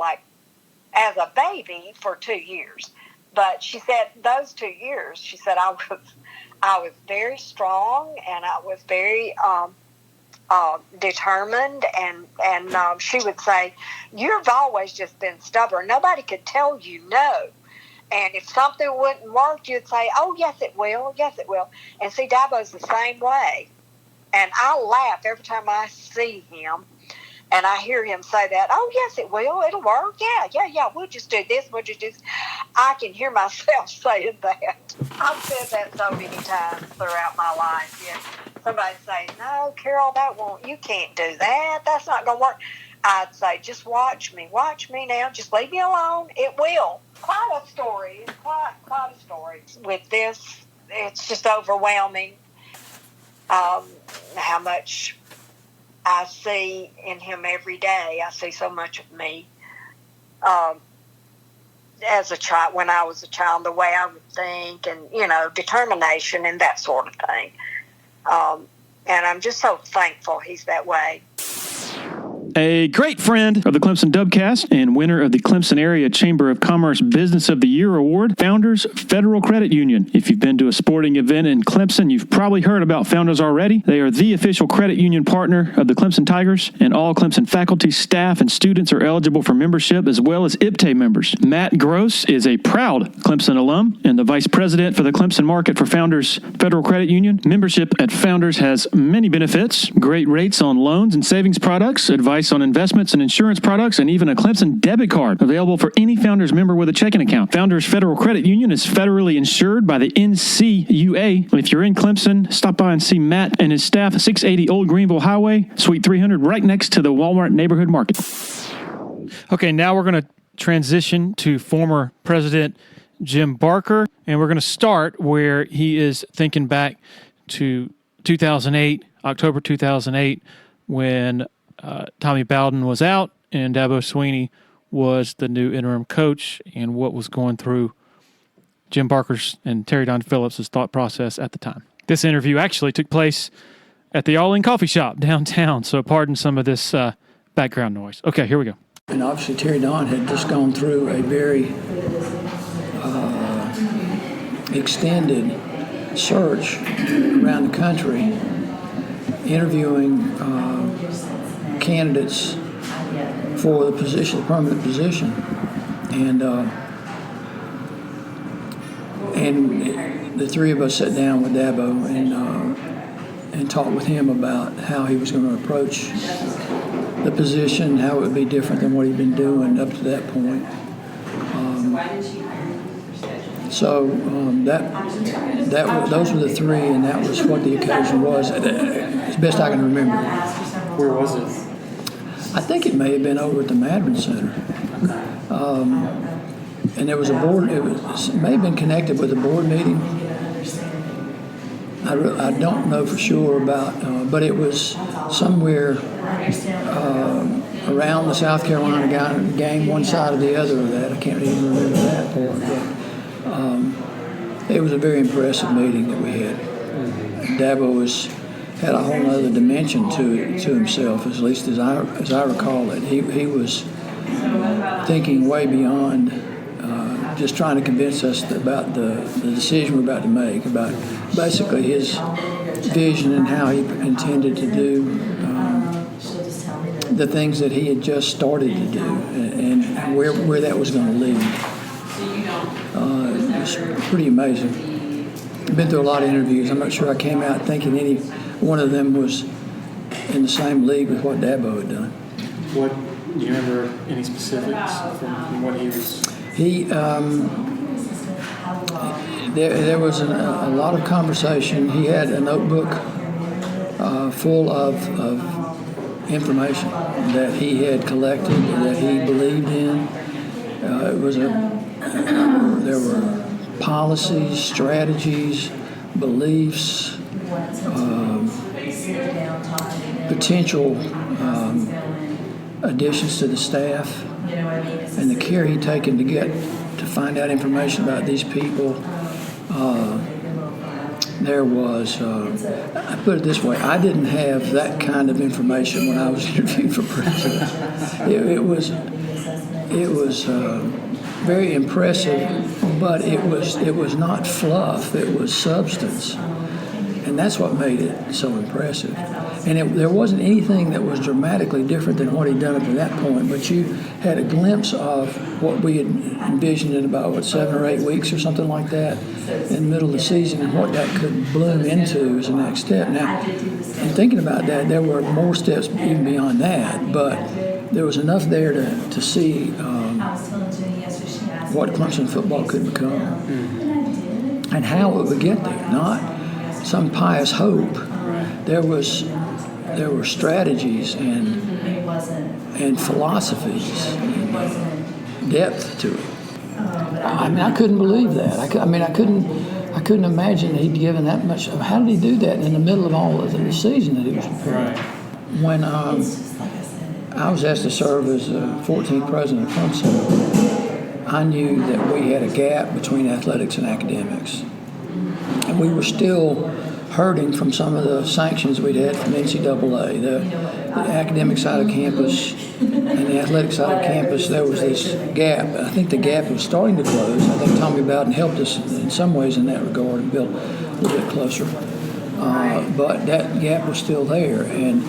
as a baby for 2 years. But she said those 2 years, she said I was very strong, and I was very determined, and she would say, you've always just been stubborn. Nobody could tell you no. And if something wouldn't work, you'd say, oh, yes, it will. Yes, it will. And see, Dabo's the same way. And I laugh every time I see him and I hear him say that. Oh, yes, it will. It'll work. Yeah. We'll just do this. We'll just do this. I can hear myself saying that. I've said that so many times throughout my life. Yeah. Somebody say, no, Carol, you can't do that. That's not going to work. I'd say, just watch me now. Just leave me alone. It will. Quite a story. It's quite a story. With this, it's just overwhelming how much I see in him every day. I see so much of me as a child, when I was a child, the way I would think and, determination and that sort of thing. And I'm just so thankful he's that way. A great friend of the Clemson Dubcast and winner of the Clemson Area Chamber of Commerce Business of the Year Award, Founders Federal Credit Union. If you've been to a sporting event in Clemson, you've probably heard about Founders already. They are the official credit union partner of the Clemson Tigers, and all Clemson faculty, staff, and students are eligible for membership, as well as IPTAY members. Matt Gross is a proud Clemson alum and the vice president for the Clemson market for Founders Federal Credit Union. Membership at Founders has many benefits: great rates on loans and savings products, advice on investments and insurance products, and even a Clemson debit card available for any Founders member with a checking account. Founders Federal Credit Union is federally insured by the NCUA. And if you're in Clemson, stop by and see Matt and his staff, 680 Old Greenville Highway, Suite 300, right next to the Walmart Neighborhood Market. Okay, now we're going to transition to former President Jim Barker, and we're going to start where he is thinking back to 2008, October 2008, when Tommy Bowden was out and Dabo Swinney was the new interim coach, and what was going through Jim Barker's and Terry Don Phillips' thought process at the time. This interview actually took place at the All In Coffee Shop downtown, so pardon some of this background noise. Okay, here we go. And obviously Terry Don had just gone through a very extended search around the country, interviewing candidates for the position, the permanent position, and the three of us sat down with Dabo and talked with him about how he was going to approach the position, how it would be different than what he'd been doing up to that point. Those were the three, and that was what the occasion was, as best I can remember. Where was it? I think it may have been over at the Madron Center. And there was a board, it may have been connected with a board meeting. I don't know for sure about, but it was somewhere around the South Carolina game, one side or the other of that. I can't even remember that part. But it was a very impressive meeting that we had. Dabo had a whole other dimension to himself, at least as I recall it. He was thinking way beyond just trying to convince us about the decision we're about to make, about basically his vision and how he intended to do the things that he had just started to do, and where that was going to lead. It was pretty amazing. I've been through a lot of interviews. I'm not sure I came out thinking any one of them was in the same league with what Dabo had done. What do you remember? Any specifics from what he was? There was a lot of conversation. He had a notebook full of information that he had collected, that he believed in. There were policies, strategies, beliefs, potential additions to the staff, and the care he'd taken to find out information about these people. There was, I put it this way, I didn't have that kind of information when I was interviewed for president. It was very impressive, but it was not fluff. It was substance. And that's what made it so impressive. And there wasn't anything that was dramatically different than what he'd done up to that point, but you had a glimpse of what we had envisioned in about, 7 or 8 weeks or something like that in the middle of the season, and what that could bloom into as the next step. Now, in thinking about that, there were more steps even beyond that, but there was enough there to see what Clemson football could become and how it would get there. Not some pious hope. There were strategies and philosophies and depth to it. I mean, I couldn't believe that. I couldn't imagine he'd given that much. How did he do that in the middle of all of the season that he was preparing? When I was asked to serve as the 14th president of Clemson, I knew that we had a gap between athletics and academics. And we were still hurting from some of the sanctions we'd had from NCAA. The academic side of campus and the athletic side of campus, there was this gap. I think the gap was starting to close. I think Tommy Bowden helped us in some ways in that regard and built a little bit closer. But that gap was still there. And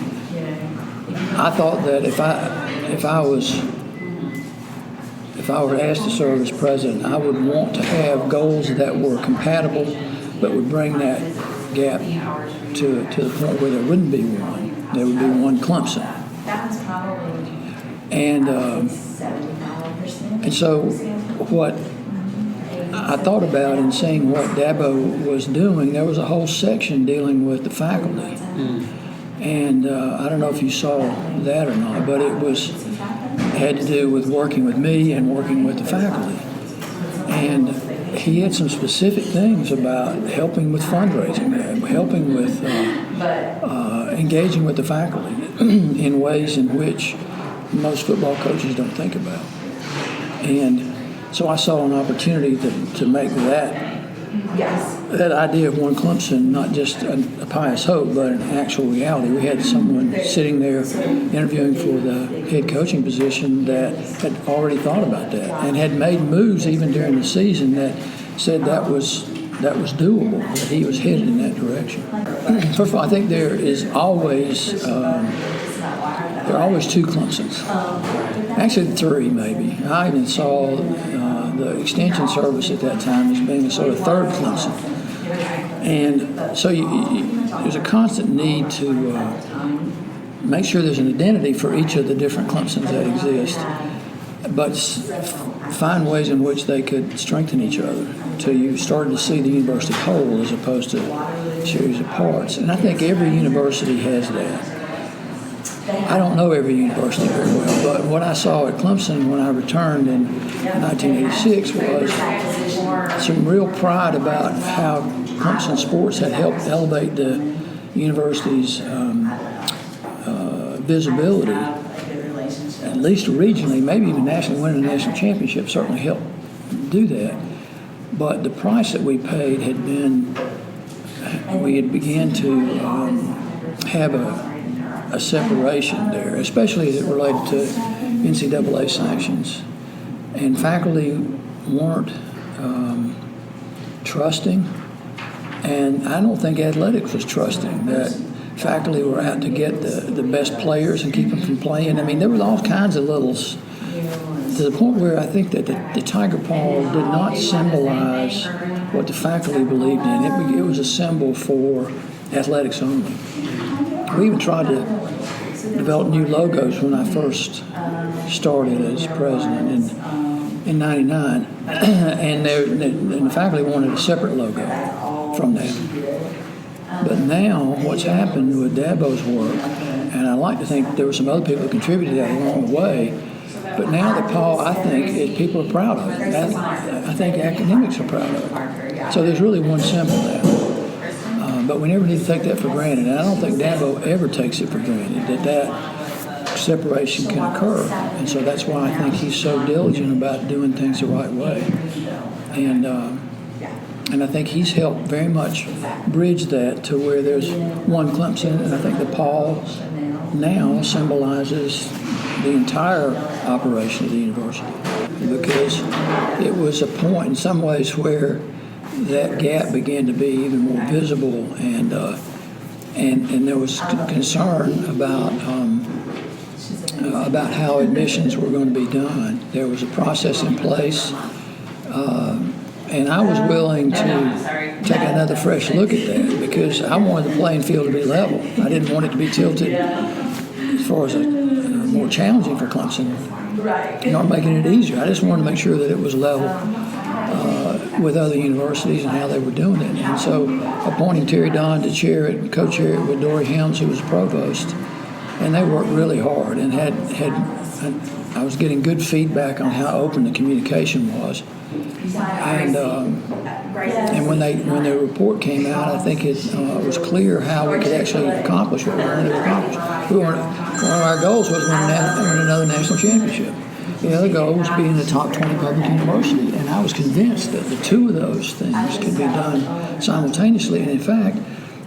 I thought that if I were asked to serve as president, I would want to have goals that were compatible, but would bring that gap to the point where there wouldn't be one. There would be one Clemson. And so what I thought about in seeing what Dabo was doing, there was a whole section dealing with the faculty. And I don't know if you saw that or not, but it had to do with working with me and working with the faculty. And he had some specific things about helping with fundraising, helping with engaging with the faculty in ways in which most football coaches don't think about. And so I saw an opportunity to make that idea of one Clemson not just a pious hope, but an actual reality. We had someone sitting there interviewing for the head coaching position that had already thought about that and had made moves even during the season that said that was doable, that he was headed in that direction. First of all, I think there are always two Clemsons. Actually, 3 maybe. I even saw the extension service at that time as being a sort of third Clemson. And so there's a constant need to make sure there's an identity for each of the different Clemsons that exist, but find ways in which they could strengthen each other till you started to see the university whole as opposed to a series of parts. And I think every university has that. I don't know every university very well, but what I saw at Clemson when I returned in 1986 was some real pride about how Clemson sports had helped elevate the university's visibility, at least regionally, maybe even nationally. Winning a national championship certainly helped do that. But the price that we paid had been, we had began to have a separation there, especially as it related to NCAA sanctions. And faculty weren't trusting, and I don't think athletics was trusting that faculty were out to get the best players and keep them from playing. I mean, there were all kinds of littles to the point where I think that the Tiger Paw did not symbolize what the faculty believed in. It was a symbol for athletics only. We even tried to develop new logos when I first started as president in '99, and the faculty wanted a separate logo from that. But now what's happened with Dabo's work, and I like to think there were some other people who contributed that along the way, but now the Paul, I think, people are proud of it. I think academics are proud of it. So there's really one symbol there. But we never need to take that for granted. And I don't think Dabo ever takes it for granted, that separation can occur. And so that's why I think he's so diligent about doing things the right way. And I think he's helped very much bridge that to where there's one Clemson, and I think the Paul now symbolizes the entire operation of the university, because it was a point in some ways where that gap began to be even more visible, and there was concern about how admissions were going to be done. There was a process in place, and I was willing to take another fresh look at that because I wanted the playing field to be level. I didn't want it to be tilted as far as more challenging for Clemson, nor making it easier. I just wanted to make sure that it was level with other universities and how they were doing it. And so appointing Terry Don to chair it, co-chair it with Dory Helms, who was provost, and they worked really hard and I was getting good feedback on how open the communication was. And when the report came out, I think it was clear how we could actually accomplish what we wanted to accomplish. One of our goals was win another national championship. The other goal was being in the top 20 public university, and I was convinced that the two of those things could be done simultaneously. And in fact,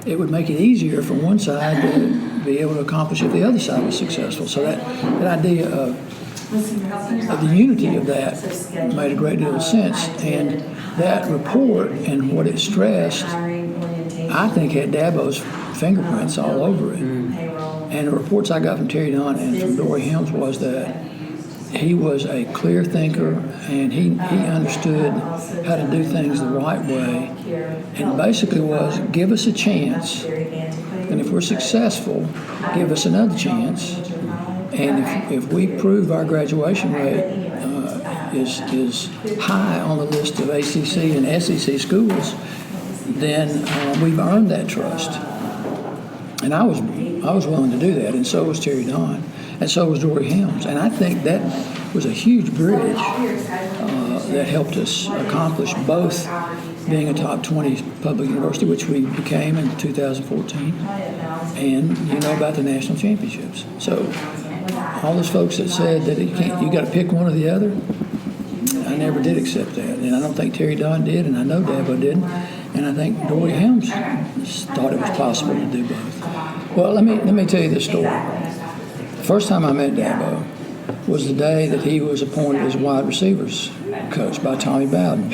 it would make it easier for one side to be able to accomplish if the other side was successful. So that idea of the unity of that made a great deal of sense. And that report and what it stressed, I think, had Dabo's fingerprints all over it. And the reports I got from Terry Don and from Dory Helms was that he was a clear thinker, and he understood how to do things the right way, and basically was, give us a chance, and if we're successful, give us another chance, and if we prove our graduation rate is high on the list of ACC and SEC schools, then we've earned that trust. And I was willing to do that, and so was Terry Don. And so was Dory Helms. And I think that was a huge bridge that helped us accomplish both being a top 20 public university, which we became in 2014, and about the national championships. So all those folks that said that you got to pick one or the other, I never did accept that. And I don't think Terry Don did, and I know Dabo didn't. And I think Dory Helms thought it was possible to do both. Well, let me tell you this story. The first time I met Dabo was the day that he was appointed as wide receivers coach by Tommy Bowden.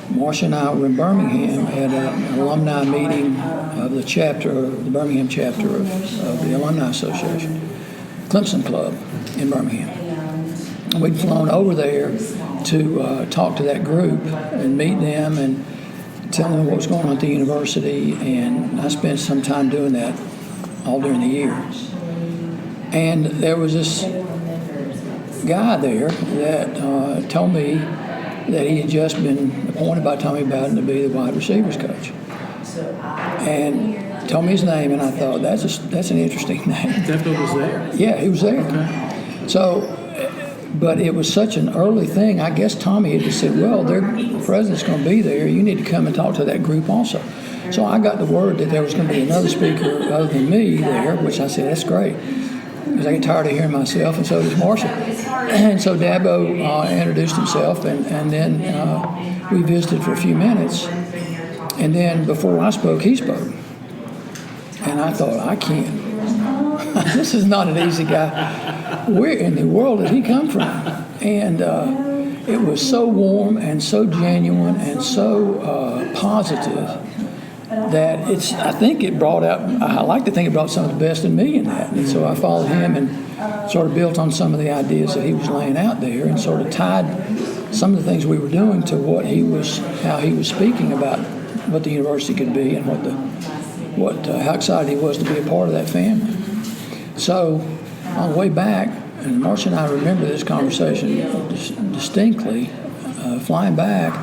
Marcia and I were in Birmingham at an alumni meeting of the Birmingham chapter of the Alumni Association, Clemson Club in Birmingham. And we'd flown over there to talk to that group and meet them and tell them what was going on at the university, and I spent some time doing that all during the year. And there was this guy there that told me that he had just been appointed by Tommy Bowden to be the wide receivers coach, and told me his name, and I thought, that's an interesting name. Dabo was there? Yeah, he was there. Okay. So, but it was such an early thing. I guess Tommy had just said, well, the president's going to be there. You need to come and talk to that group also. So I got the word that there was going to be another speaker other than me there, which I said, that's great, because I get tired of hearing myself, and so does Marcia. And so Dabo introduced himself, and then we visited for a few minutes. And then before I spoke, he spoke. And I thought, I can't. This is not an easy guy. Where in the world did he come from? And it was so warm and so genuine and so positive that I think it brought out, I like to think it brought some of the best in me in that. And so I followed him and sort of built on some of the ideas that he was laying out there and sort of tied some of the things we were doing to how he was speaking about what the university could be and how excited he was to be a part of that family. So on the way back, and Marcia and I remember this conversation distinctly, flying back,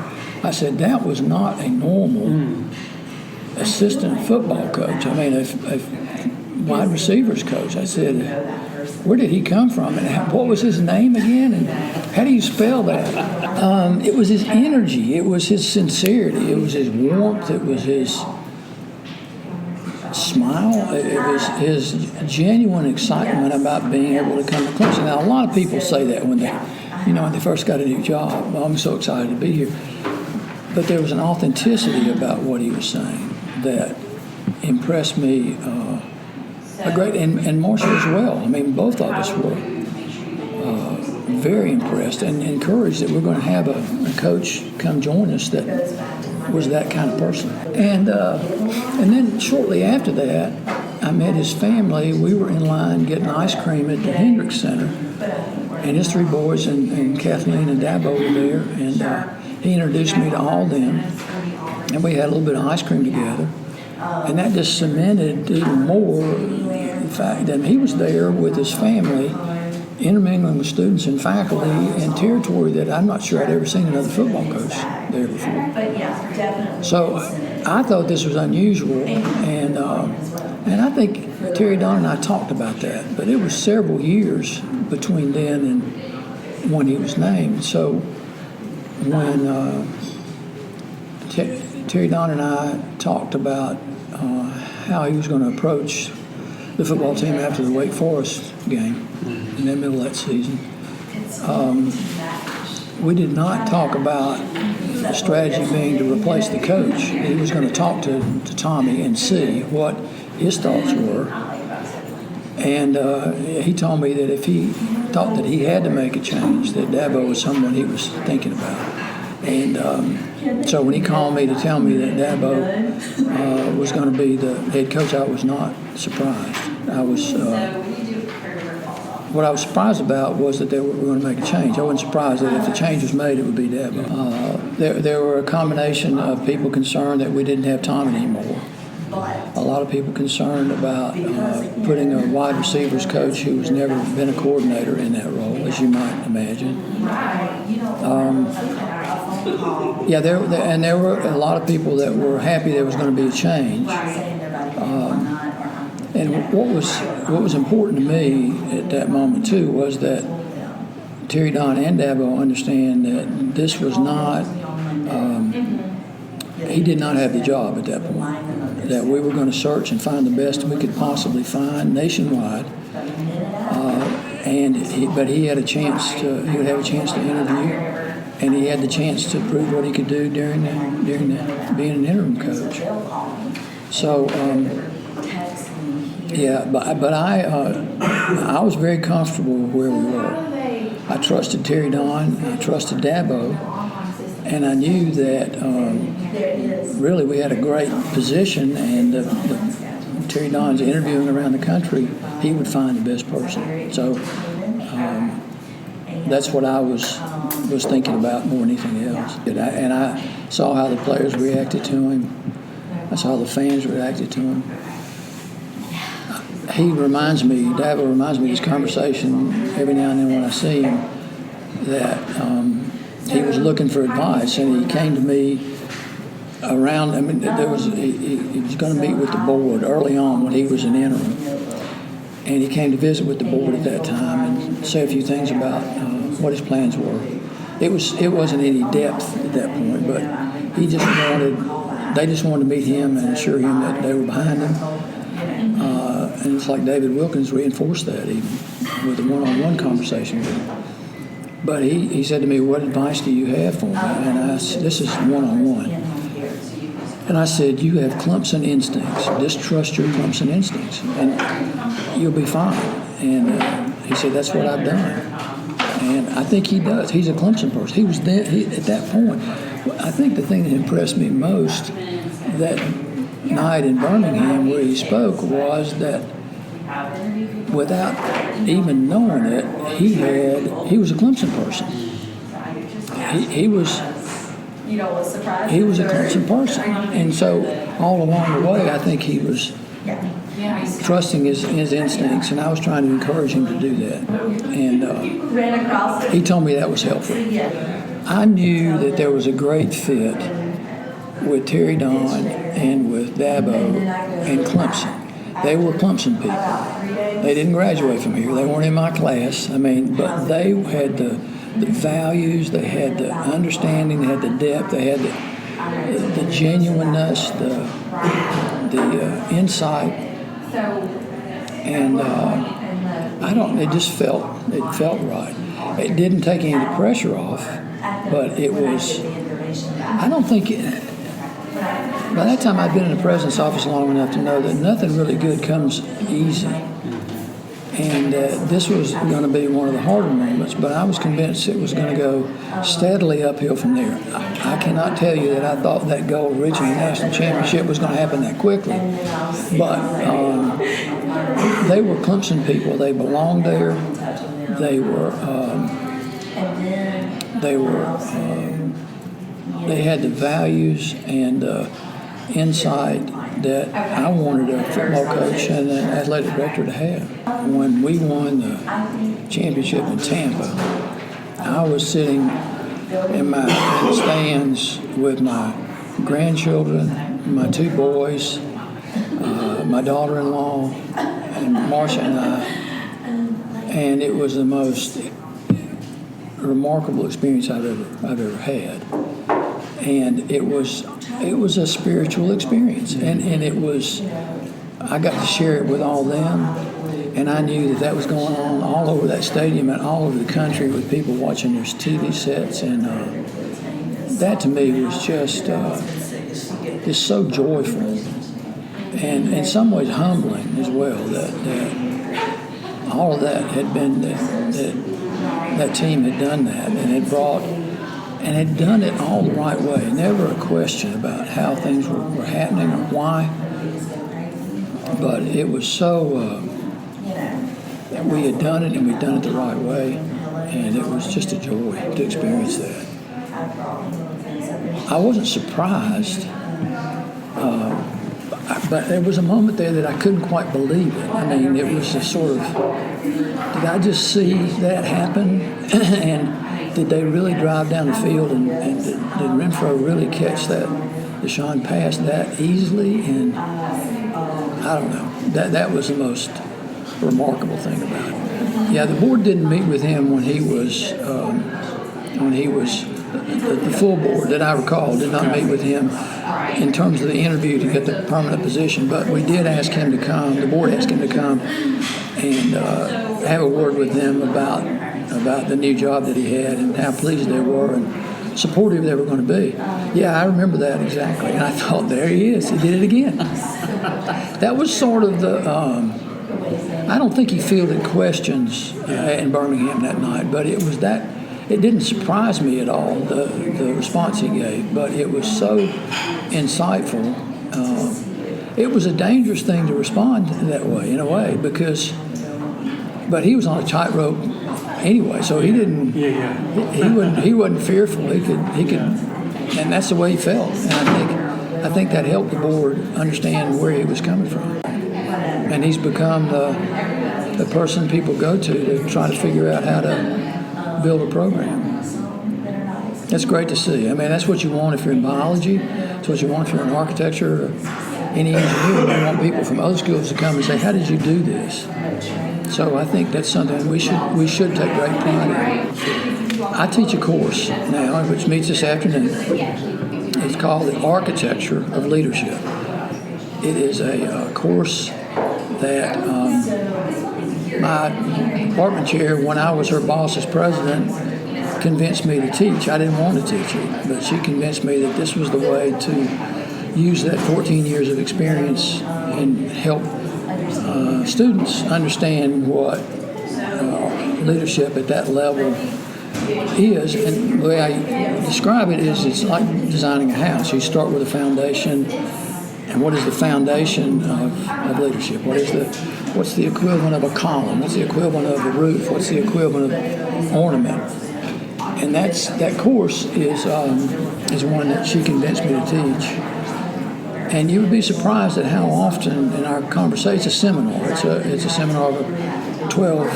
I said, that was not a normal assistant football coach. I mean, a wide receivers coach. I said, where did he come from? And what was his name again? And how do you spell that? It was his energy. It was his sincerity. It was his warmth. It was his smile. It was his genuine excitement about being able to come to Clemson. Now, a lot of people say that when they first got a new job. Well, I'm so excited to be here. But there was an authenticity about what he was saying that impressed me a great, and Marcia as well. I mean, both of us were very impressed and encouraged that we're going to have a coach come join us that was that kind of person. And then shortly after that, I met his family. We were in line getting ice cream at the Hendricks Center, and his 3 boys and Kathleen and Dabo were there, and he introduced me to all of them, and we had a little bit of ice cream together, and that just cemented even more the fact that he was there with his family, intermingling with students and faculty in territory that I'm not sure I'd ever seen another football coach there before. So I thought this was unusual, and I think Terry Don and I talked about that, but it was several years between then and when he was named. So when Terry Don and I talked about how he was going to approach the football team after the Wake Forest game in the middle of that season, we did not talk about the strategy being to replace the coach. He was going to talk to Tommy and see what his thoughts were. And he told me that if he thought that he had to make a change, that Dabo was someone he was thinking about. And so when he called me to tell me that Dabo was going to be the head coach, I was not surprised. What I was surprised about was that they were going to make a change. I wasn't surprised that if the change was made, it would be Dabo. There were a combination of people concerned that we didn't have Tom anymore. A lot of people concerned about putting a wide receivers coach who has never been a coordinator in that role, as you might imagine. There were a lot of people that were happy there was going to be a change. And what was important to me at that moment too was that Terry Don and Dabo understand that this was not. He did not have the job at that point. That we were going to search and find the best we could possibly find nationwide. But he had a chance to. He would have a chance to interview, and he had the chance to prove what he could do during being an interim coach. So. But I was very comfortable where we were. I trusted Terry Don, I trusted Dabo, and I knew that really we had a great position, and Terry Don's interviewing around the country, he would find the best person. So that's what I was thinking about more than anything else. And I saw how the players reacted to him. I saw the fans reacted to him. Dabo reminds me of this conversation every now and then when I see him, that he was looking for advice, and he came to me around, he was going to meet with the board early on when he was an interim, and he came to visit with the board at that time and say a few things about what his plans were. It wasn't any depth at that point, but they just wanted to meet him and assure him that they were behind him. And it's like David Wilkins reinforced that even with a one-on-one conversation with him. But he said to me, "What advice do you have for me?" And I said, "This is one-on-one." And I said, "You have Clemson instincts. Just trust your Clemson instincts, and you'll be fine." And he said, "That's what I've done." And I think he does. He's a Clemson person. He was there at that point. I think the thing that impressed me most that night in Birmingham where he spoke was that without even knowing it, he was a Clemson person. He was a Clemson person, and so all along the way, I think he was trusting his instincts, and I was trying to encourage him to do that. And he told me that was helpful. I knew that there was a great fit with Terry Don and with Dabo and Clemson. They were Clemson people. They didn't graduate from here. They weren't in my class. But they had the values, they had the understanding, they had the depth, they had the genuineness, the insight, and it felt right. It didn't take any of the pressure off, but it was. I don't think. By that time, I'd been in the president's office long enough to know that nothing really good comes easy. And this was going to be one of the harder moments, but I was convinced it was going to go steadily uphill from there. I cannot tell you that I thought that goal of reaching the national championship was going to happen that quickly. But they were Clemson people. They belonged there. They had the values and insight that I wanted a football coach and an athletic director to have. When we won the championship in Tampa, I was sitting in the stands with my grandchildren, my two boys, my daughter-in-law, and Marcia and I, and it was the most remarkable experience I've ever had. And it was a spiritual experience, and it was, I got to share it with all them, and I knew that was going on all over that stadium and all over the country with people watching their TV sets, and that to me was just so joyful, and in some ways humbling as well, that all of that had been, that team had done that, and had brought, and had done it all the right way. Never a question about how things were happening or why. But it was so, we had done it and we'd done it the right way. And it was just a joy to experience that. I wasn't surprised, but there was a moment there that I couldn't quite believe it. I mean, it was a sort of, did I just see that happen? And did they really drive down the field, and did Renfro really catch that Deshaun pass that easily? And I don't know. That was the most remarkable thing about it. Yeah, the board didn't meet with him when he was the full board that I recall did not meet with him in terms of the interview to get the permanent position. But we did ask him to come. The board asked him to come and have a word with them about the new job that he had and how pleased they were and supportive they were going to be. Yeah, I remember that exactly. And I thought, there he is. He did it again. That was sort of the, I don't think he fielded questions in Birmingham that night, but it was that, it didn't surprise me at all, the response he gave, but it was so insightful. It was a dangerous thing to respond that way, in a way, but he was on a tightrope anyway, so he didn't. He wasn't fearful. He could, and that's the way he felt. And I think that helped the board understand where he was coming from. And he's become the person people go to try to figure out how to build a program. That's great to see. I mean, that's what you want if you're in biology. That's what you want if you're in architecture or any engineering. You want people from other schools to come and say, "How did you do this?" So I think that's something we should take great pride in. I teach a course now, which meets this afternoon. It's called The Architecture of Leadership. It is a course that my department chair, when I was her boss as president, convinced me to teach. I didn't want to teach it, but she convinced me that this was the way to use that 14 years of experience and help students understand what leadership at that level is. And the way I describe it is it's like designing a house. You start with a foundation, and what is the foundation of leadership? What's the equivalent of a column? What's the equivalent of a roof? What's the equivalent of ornament? And that course is one that she convinced me to teach. And you would be surprised at how often in our conversation, it's a seminar. It's a seminar of 12,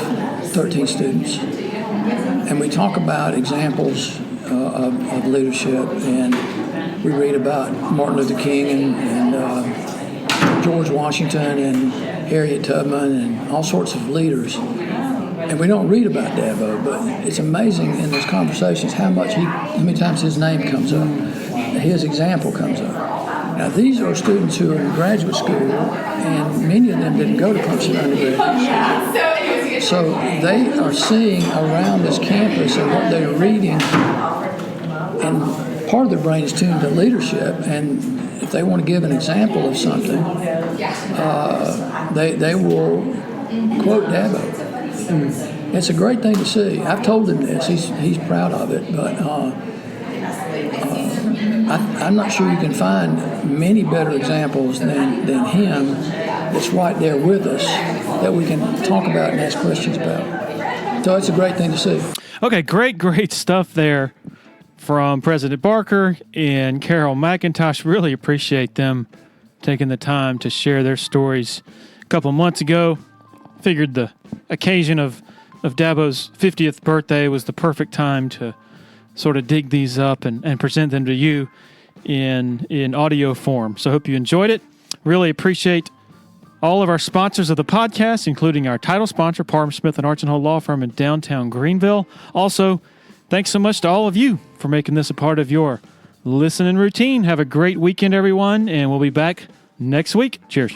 13 students. And we talk about examples of leadership, and we read about Martin Luther King and George Washington and Harriet Tubman and all sorts of leaders. And we don't read about Dabo, but it's amazing in those conversations how many times his name comes up, his example comes up. Now, these are students who are in graduate school, and many of them didn't go to Clemson undergraduate. So they are seeing around this campus and what they're reading, and part of their brain is tuned to leadership, and if they want to give an example of something, they will quote Dabo. It's a great thing to see. I've told him this. He's proud of it, but I'm not sure you can find many better examples than him that's right there with us that we can talk about and ask questions about. So it's a great thing to see. Okay, great stuff there from President Barker and Carol McIntosh. Really appreciate them taking the time to share their stories. A couple months ago, figured the occasion of Dabo's 50th birthday was the perfect time to sort of dig these up and present them to you in audio form. So I hope you enjoyed it. Really appreciate all of our sponsors of the podcast, including our title sponsor, Parham Smith and Archenhold Law Firm in downtown Greenville. Also, thanks so much to all of you for making this a part of your listening routine. Have a great weekend, everyone, and we'll be back next week. Cheers.